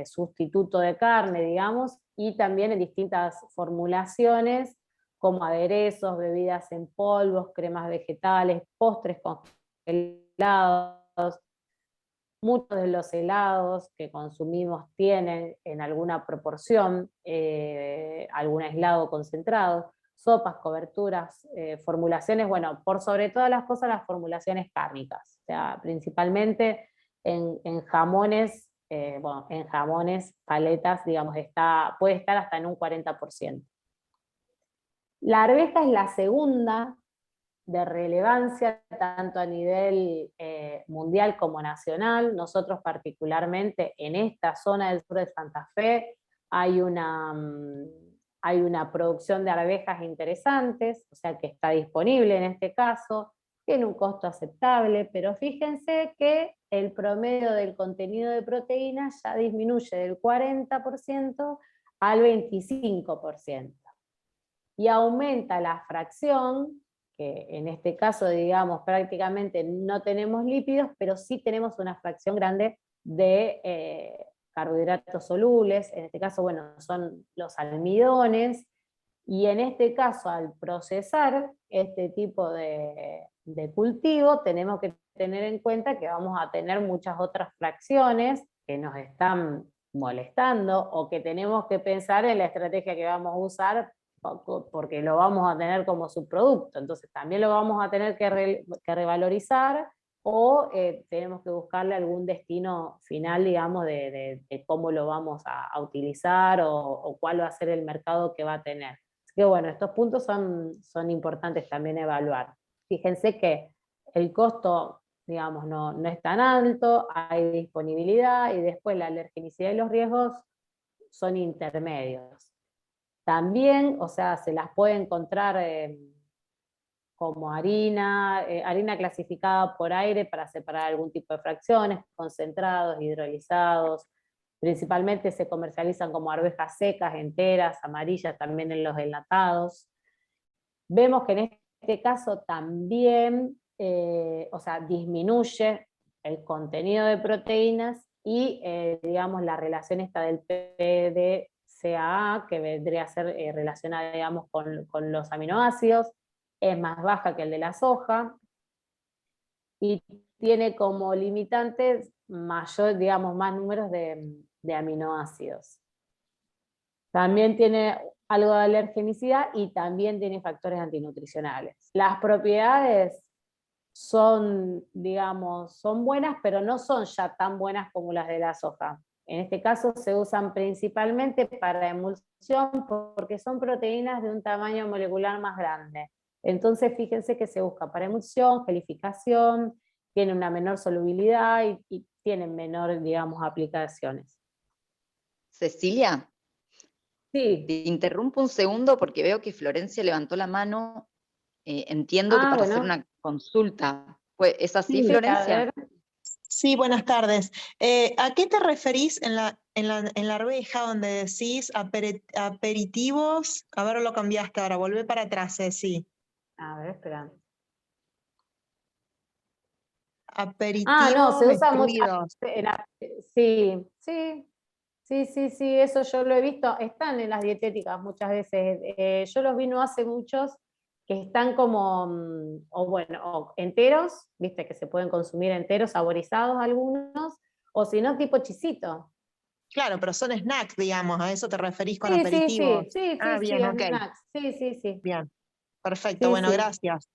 sustituto de carne, digamos, y también en distintas formulaciones como aderezos, bebidas en polvos, cremas vegetales, postres congelados. Muchos de los helados que consumimos tienen en alguna proporción algún aislado concentrado, sopas, coberturas, formulaciones, bueno, por sobre todas las cosas las formulaciones cárnicas, o sea, principalmente en jamones, bueno, en jamones, paletas, digamos, puede estar hasta en un 40%. La arveja es la segunda de relevancia, tanto a nivel mundial como nacional. Nosotros particularmente en esta zona del sur de Santa Fe hay una producción de arvejas interesantes, o sea que está disponible en este caso, tiene un costo aceptable, pero fíjense que el promedio del contenido de proteínas ya disminuye del 40% al 25%. Y aumenta la fracción, que en este caso, digamos, prácticamente no tenemos lípidos, pero sí tenemos una fracción grande de carbohidratos solubles, en este caso, bueno, son los almidones, y en este caso, al procesar este tipo de cultivo, tenemos que tener en cuenta que vamos a tener muchas otras fracciones que nos están molestando, o que tenemos que pensar en la estrategia que vamos a usar porque lo vamos a tener como subproducto, entonces también lo vamos a tener que revalorizar, o tenemos que buscarle algún destino final, digamos, de cómo lo vamos a utilizar, o cuál va a ser el mercado que va a tener. Así que bueno, estos puntos son importantes también evaluar. Fíjense que el costo, digamos, no es tan alto, hay disponibilidad, y después la alergenicidad y los riesgos son intermedios. También, o sea, se las puede encontrar como harina clasificada por aire para separar algún tipo de fracciones, concentrados, hidrolizados. Principalmente se comercializan como arvejas secas, enteras, amarillas, también en los enlatados. Vemos que en este caso también, o sea, disminuye el contenido de proteínas, y digamos la relación esta del PDCAA, que vendría a ser relacionada, digamos, con los aminoácidos, es más baja que el de la soja, y tiene como limitantes mayor, digamos, más números de aminoácidos. También tiene algo de alergenicidad, y también tiene factores antinutricionales. Las propiedades son, digamos, son buenas, pero no son ya tan buenas como las de la soja. En este caso se usan principalmente para emulsión, porque son proteínas de un tamaño molecular más grande. Entonces fíjense que se busca para emulsión, gelificación, tiene una menor solubilidad y tienen menor, digamos, aplicaciones. Cecilia, Sí. te interrumpo un segundo porque veo que Florencia levantó la mano. Entiendo que para hacer una consulta. ¿Es así, Sí, Florencia? Sí, buenas tardes. ¿A qué te referís en la arveja donde decís aperitivos? A ver, lo cambiaste ahora, volvé para atrás, sí. A ver, espera. Aperitivos No, se usa mucho. incluidos. Sí, eso yo lo he visto. Están en las dietéticas muchas veces. Yo los vi no hace muchos, que están como, o enteros, viste que se pueden consumir enteros, saborizados algunos, o si no, tipo chisito. Claro, pero son snacks, digamos, a eso te referís con Sí, aperitivos. sí, Ok. snacks. Sí. Bien, perfecto, Sí, bueno, sí. gracias.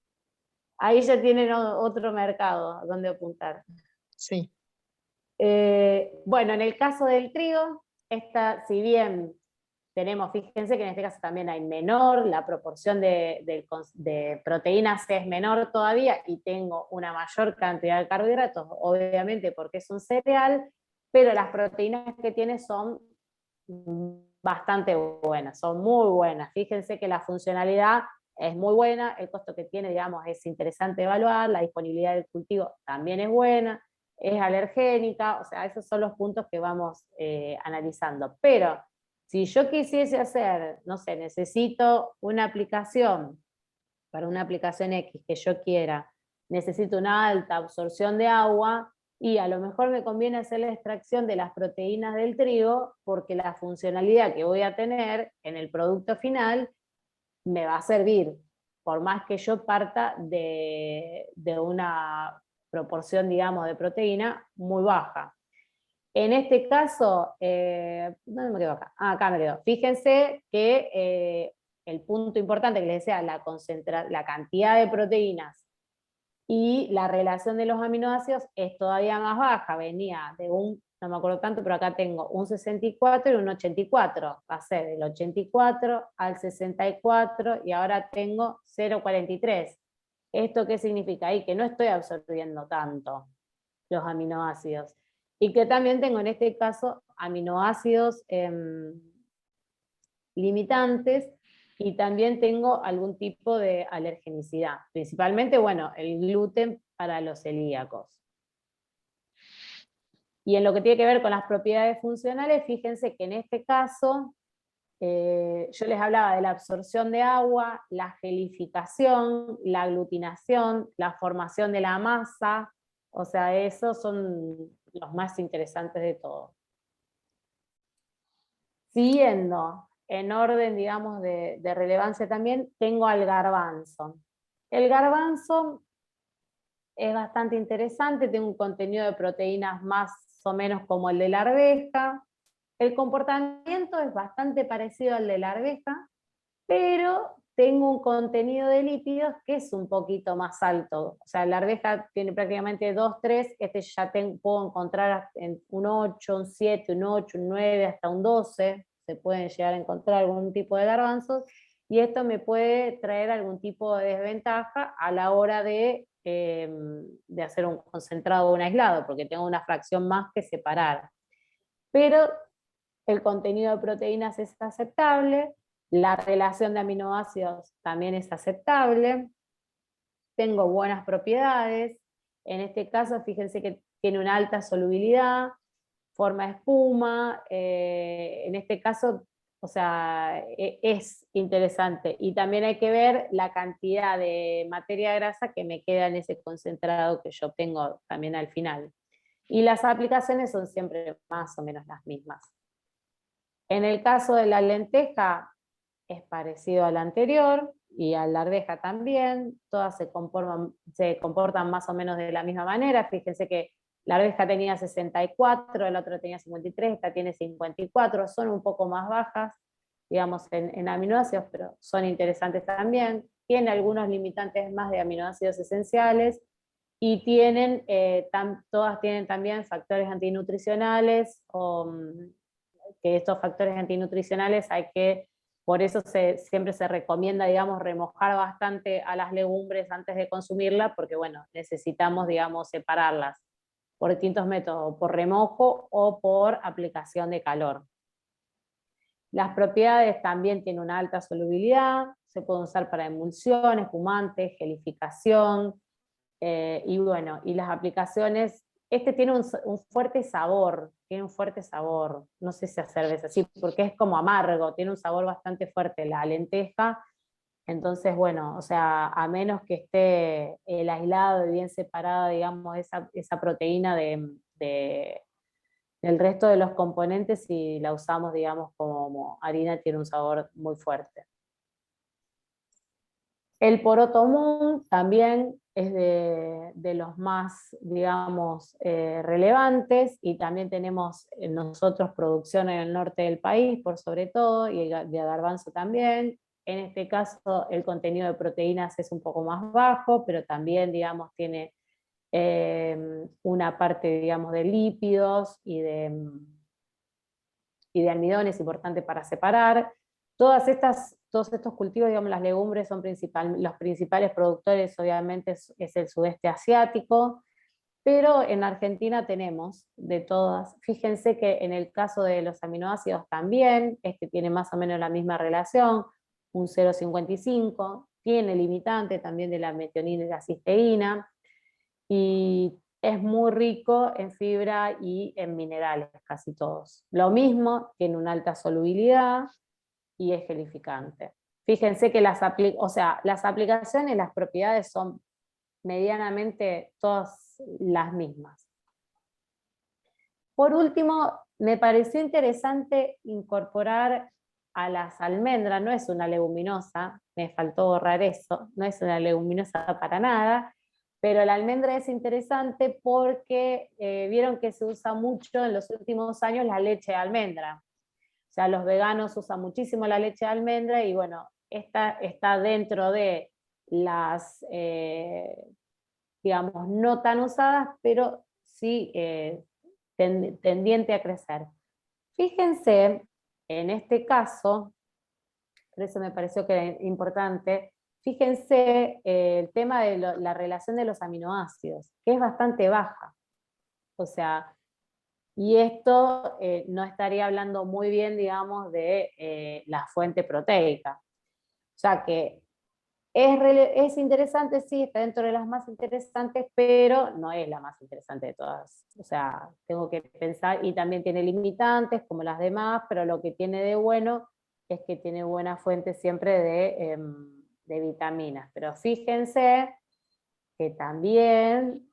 Ahí ya tienen otro mercado donde apuntar. Sí. Bueno, en el caso del trigo, si bien tenemos, fíjense que en este caso también hay menor, la proporción de proteínas es menor todavía, y tengo una mayor cantidad de carbohidratos, obviamente porque es un cereal, pero las proteínas que tiene son bastante buenas, son muy buenas. Fíjense que la funcionalidad es muy buena, el costo que tiene, digamos, es interesante evaluar, la disponibilidad del cultivo también es buena, es alergénica, o sea, esos son los puntos que vamos analizando. Pero si yo quisiese hacer, no sé, necesito una aplicación, para una aplicación X que yo quiera, necesito una alta absorción de agua, y a lo mejor me conviene hacer la extracción de las proteínas del trigo, porque la funcionalidad que voy a tener en el producto final me va a servir, por más que yo parta de una proporción, digamos, de proteína muy baja. En este caso, ¿dónde me quedo acá? Acá me quedo. Fíjense que el punto importante que les decía, la cantidad de proteínas y la relación de los aminoácidos es todavía más baja, venía de no me acuerdo tanto, pero acá tengo un 64 y un 84, pasé del 84 al 64 y ahora tengo 0,43. ¿Esto qué significa? Ahí que no estoy absorbiendo tanto los aminoácidos. Y que también tengo en este caso aminoácidos limitantes y también tengo algún tipo de alergenicidad. Principalmente, bueno, el gluten para los celíacos. Y en lo que tiene que ver con las propiedades funcionales, fíjense que en este caso, yo les hablaba de la absorción de agua, la gelificación, la aglutinación, la formación de la masa, o sea, esos son los más interesantes de todo. Siguiendo, en orden, digamos, de relevancia también, tengo al garbanzo. El garbanzo es bastante interesante, tiene un contenido de proteínas más o menos como el de la arveja. El comportamiento es bastante parecido al de la arveja, pero tengo un contenido de lípidos que es un poquito más alto. O sea, la arveja tiene prácticamente 2, 3, este ya puedo encontrar en un 8, un 7, un 8, un 9, hasta un 12, se pueden llegar a encontrar algún tipo de garbanzos, y esto me puede traer algún tipo de desventaja a la hora de hacer un concentrado o un aislado, porque tengo una fracción más que separar. Pero el contenido de proteínas es aceptable, la relación de aminoácidos también es aceptable, tengo buenas propiedades, en este caso fíjense que tiene una alta solubilidad, forma espuma, en este caso, o sea, es interesante. Y también hay que ver la cantidad de materia grasa que me queda en ese concentrado que yo obtengo también al final. Y las aplicaciones son siempre más o menos las mismas. En el caso de la lenteja, es parecido al anterior, y a la arveja también, todas se comportan más o menos de la misma manera. Fíjense que la arveja tenía 64, la otra tenía 53, esta tiene 54, son un poco más bajas, digamos, en aminoácidos, pero son interesantes también. Tiene algunos limitantes más de aminoácidos esenciales, y todas tienen también factores antinutricionales, que estos factores antinutricionales por eso siempre se recomienda, digamos, remojar bastante a las legumbres antes de consumirlas, porque bueno, necesitamos, digamos, separarlas por distintos métodos, por remojo o por aplicación de calor. Las propiedades también tienen una alta solubilidad, se pueden usar para emulsión, espumante, gelificación, y bueno, y las aplicaciones, este tiene un fuerte sabor, no sé si hacer veces así, porque es como amargo, tiene un sabor bastante fuerte la lenteja, entonces bueno, o sea, a menos que esté el aislado y bien separada, digamos, esa proteína del resto de los componentes, si la usamos, digamos, como harina, tiene un sabor muy fuerte. El poroto mung también es de los más, digamos, relevantes, y también tenemos nosotros producción en el norte del país, por sobre todo, y de garbanzo también. En este caso el contenido de proteínas es un poco más bajo, pero también, digamos, tiene una parte, digamos, de lípidos y de almidones importante para separar. Todos estos cultivos, digamos, las legumbres son los principales productores, obviamente es el sudeste asiático, pero en Argentina tenemos de todas. Fíjense que en el caso de los aminoácidos también, este tiene más o menos la misma relación, un 0,55, tiene limitante también de la metionina y la cisteína, y es muy rico en fibra y en minerales, casi todos. Lo mismo, tiene una alta solubilidad y es gelificante. Fíjense que las aplicaciones, las propiedades son medianamente todas las mismas. Por último, me pareció interesante incorporar a las almendras, no es una leguminosa, me faltó borrar eso, no es una leguminosa para nada, pero la almendra es interesante porque vieron que se usa mucho en los últimos años la leche de almendra. O sea, los veganos usan muchísimo la leche de almendra y bueno, esta está dentro de las, digamos, no tan usadas, pero sí tendiente a crecer. Fíjense, en este caso, por eso me pareció que era importante, fíjense el tema de la relación de los aminoácidos, que es bastante baja. O sea, y esto no estaría hablando muy bien, digamos, de la fuente proteica. O sea que es interesante, sí, está dentro de las más interesantes, pero no es la más interesante de todas. O sea, tengo que pensar, y también tiene limitantes como las demás, pero lo que tiene de bueno es que tiene buena fuente siempre de vitaminas. Pero fíjense que también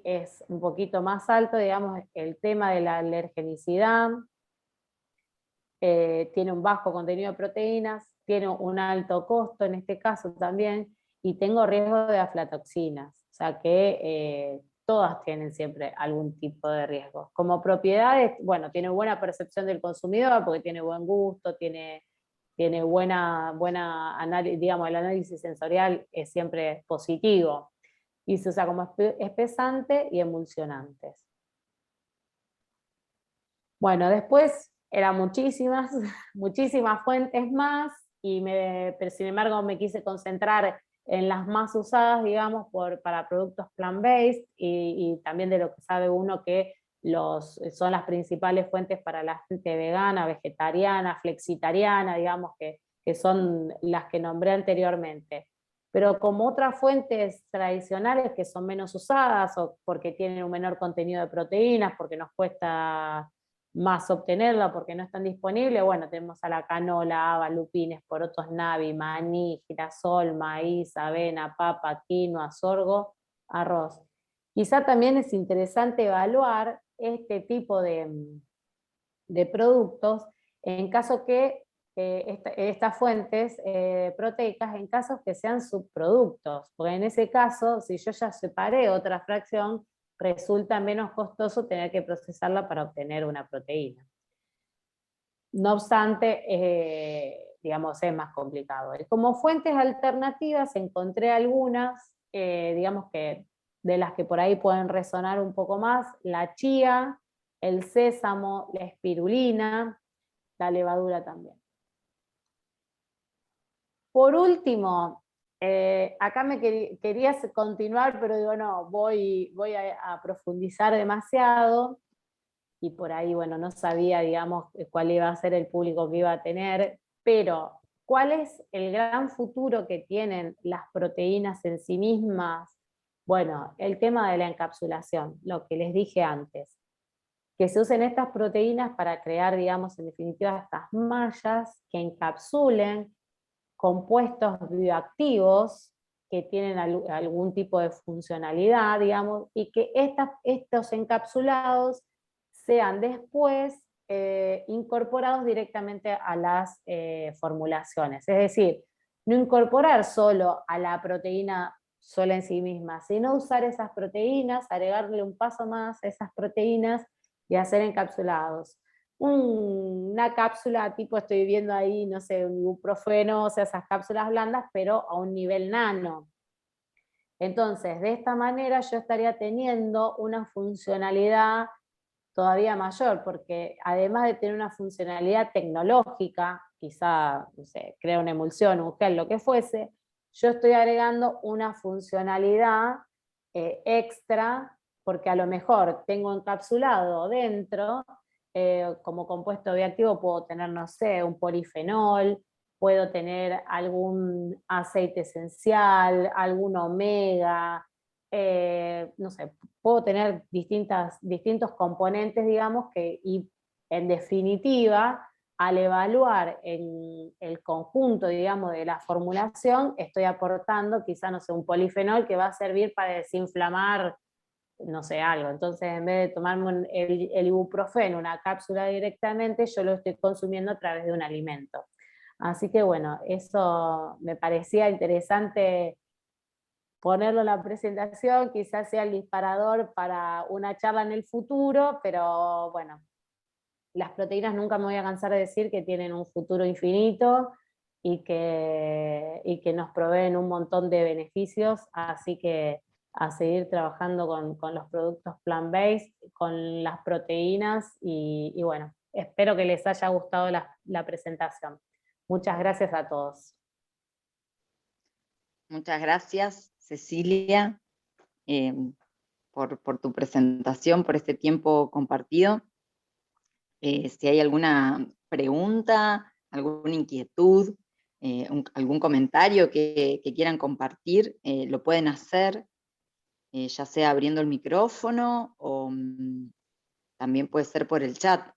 es un poquito más alto, digamos, el tema de la alergenicidad, tiene un bajo contenido de proteínas, tiene un alto costo en este caso también, y tengo riesgo de aflatoxinas, o sea que todas tienen siempre algún tipo de riesgo. Como propiedades, bueno, tiene buena percepción del consumidor, porque tiene buen gusto, tiene buena digamos, el análisis sensorial es siempre positivo, y se usa como espesante y emulsionantes. Bueno, después eran muchísimas, muchísimas fuentes más, pero sin embargo me quise concentrar en las más usadas, digamos, para productos plant-based, y también de lo que sabe uno que son las principales fuentes para la gente vegana, vegetariana, flexitariana, digamos, que son las que nombré anteriormente. Pero como otras fuentes tradicionales que son menos usadas, o porque tienen un menor contenido de proteínas, porque nos cuesta más obtenerla porque no están disponibles, bueno, tenemos a la canola, haba, lupines, porotos navi, maní, girasol, maíz, avena, papa, quinoa, sorgo, arroz. Quizá también es interesante evaluar este tipo de productos en caso que estas fuentes proteicas, en casos que sean subproductos, porque en ese caso, si yo ya separé otra fracción, resulta menos costoso tener que procesarla para obtener una proteína. No obstante, digamos, es más complicado. Y como fuentes alternativas encontré algunas, digamos que de las que por ahí pueden resonar un poco más: la chía, el sésamo, la espirulina, la levadura también. Por último, acá me querías continuar, pero digo, no, voy a profundizar demasiado, y por ahí, bueno, no sabía, digamos, cuál iba a ser el público que iba a tener, pero ¿cuál es el gran futuro que tienen las proteínas en sí mismas? Bueno, el tema de la encapsulación, lo que les dije antes, que se usen estas proteínas para crear, digamos, en definitiva, estas mallas que encapsulen compuestos bioactivos que tienen algún tipo de funcionalidad, digamos, y que estos encapsulados sean después incorporados directamente a las formulaciones. Es decir, no incorporar solo a la proteína sola en sí misma, sino usar esas proteínas, agregarle un paso más a esas proteínas y hacer encapsulados. Una cápsula tipo, estoy viendo ahí, no sé, un ibuprofeno, o sea, esas cápsulas blandas, pero a un nivel nano. Entonces, de esta manera yo estaría teniendo una funcionalidad todavía mayor, porque además de tener una funcionalidad tecnológica, quizá, no sé, crear una emulsión, un gel, lo que fuese, yo estoy agregando una funcionalidad extra, porque a lo mejor tengo encapsulado dentro, como compuesto bioactivo puedo tener, no sé, un polifenol, puedo tener algún aceite esencial, algún omega, no sé, puedo tener distintos componentes, digamos, y en definitiva, al evaluar en el conjunto, digamos, de la formulación, estoy aportando quizá, no sé, un polifenol que va a servir para desinflamar, no sé, algo. Entonces, en vez de tomarme el ibuprofeno, una cápsula directamente, yo lo estoy consumiendo a través de un alimento. Así que bueno, eso me parecía interesante ponerlo en la presentación, quizás sea el disparador para una charla en el futuro, pero bueno, las proteínas nunca me voy a cansar de decir que tienen un futuro infinito y que nos proveen un montón de beneficios, así que a seguir trabajando con los productos plant-based, con las proteínas y bueno, espero que les haya gustado la presentación. Muchas gracias a todos. Muchas gracias, Cecilia, por tu presentación, por este tiempo compartido. Si hay alguna pregunta, alguna inquietud, algún comentario que quieran compartir, lo pueden hacer, ya sea abriendo el micrófono o también puede ser por el chat.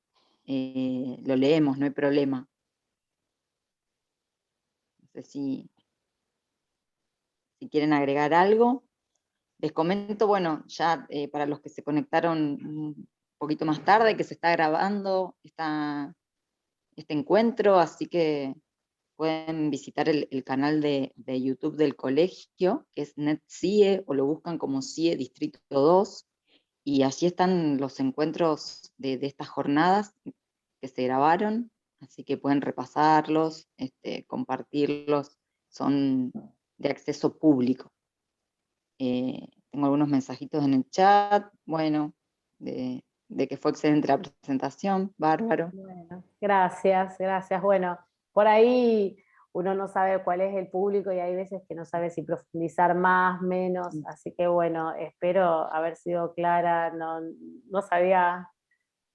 Lo leemos, no hay problema. No sé si quieren agregar algo. Les comento, bueno, ya para los que se conectaron un poquito más tarde, que se está grabando este encuentro, así que pueden visitar el canal de YouTube del colegio, que es NetCIE, o lo buscan como CIE Distrito 2, y allí están los encuentros de estas jornadas que se grabaron, así que pueden repasarlos, compartirlos, son de acceso público. Tengo algunos mensajitos en el chat, bueno, de que fue excelente la presentación, bárbaro. Bueno, gracias. Bueno, por ahí uno no sabe cuál es el público y hay veces que no sabe si profundizar más, menos, así que bueno, espero haber sido clara, no sabía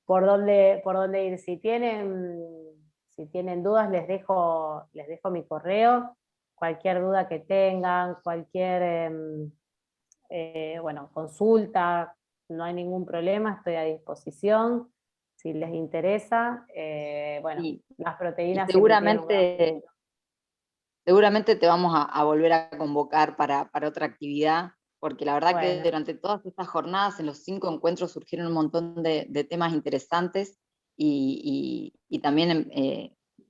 por dónde ir. Si tienen dudas, les dejo mi correo, cualquier duda que tengan, cualquier consulta, no hay ningún problema, estoy a disposición. Si les interesa, Sí. las proteínas Seguramente te vamos a volver a convocar para otra actividad, porque la verdad que durante todas estas jornadas, en los 5 encuentros, surgieron un montón de temas interesantes y también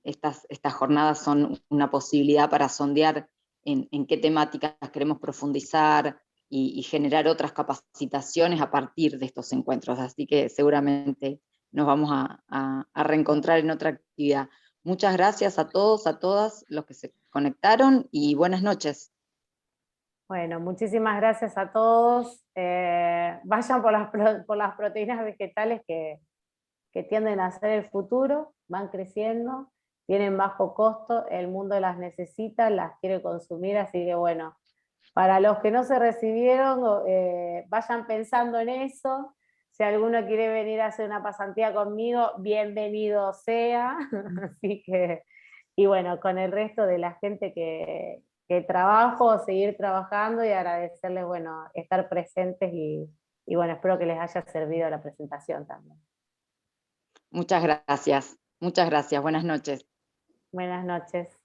estas jornadas son una posibilidad para sondear en qué temáticas queremos profundizar y generar otras capacitaciones a partir de estos encuentros. Así que seguramente nos vamos a reencontrar en otra actividad. Muchas gracias a todos, a todas los que se conectaron y buenas noches. Bueno, muchísimas gracias a todos. Vayan por las proteínas vegetales que tienden a ser el futuro, van creciendo, tienen bajo costo, el mundo las necesita, las quiere consumir, así que bueno, para los que no se recibieron, vayan pensando en eso. Si alguno quiere venir a hacer una pasantía conmigo, bienvenido sea. Así que, y bueno, con el resto de la gente que trabajo, seguir trabajando y agradecerles, bueno, estar presentes y bueno, espero que les haya servido la presentación también. Muchas gracias. Buenas noches. Buenas noches.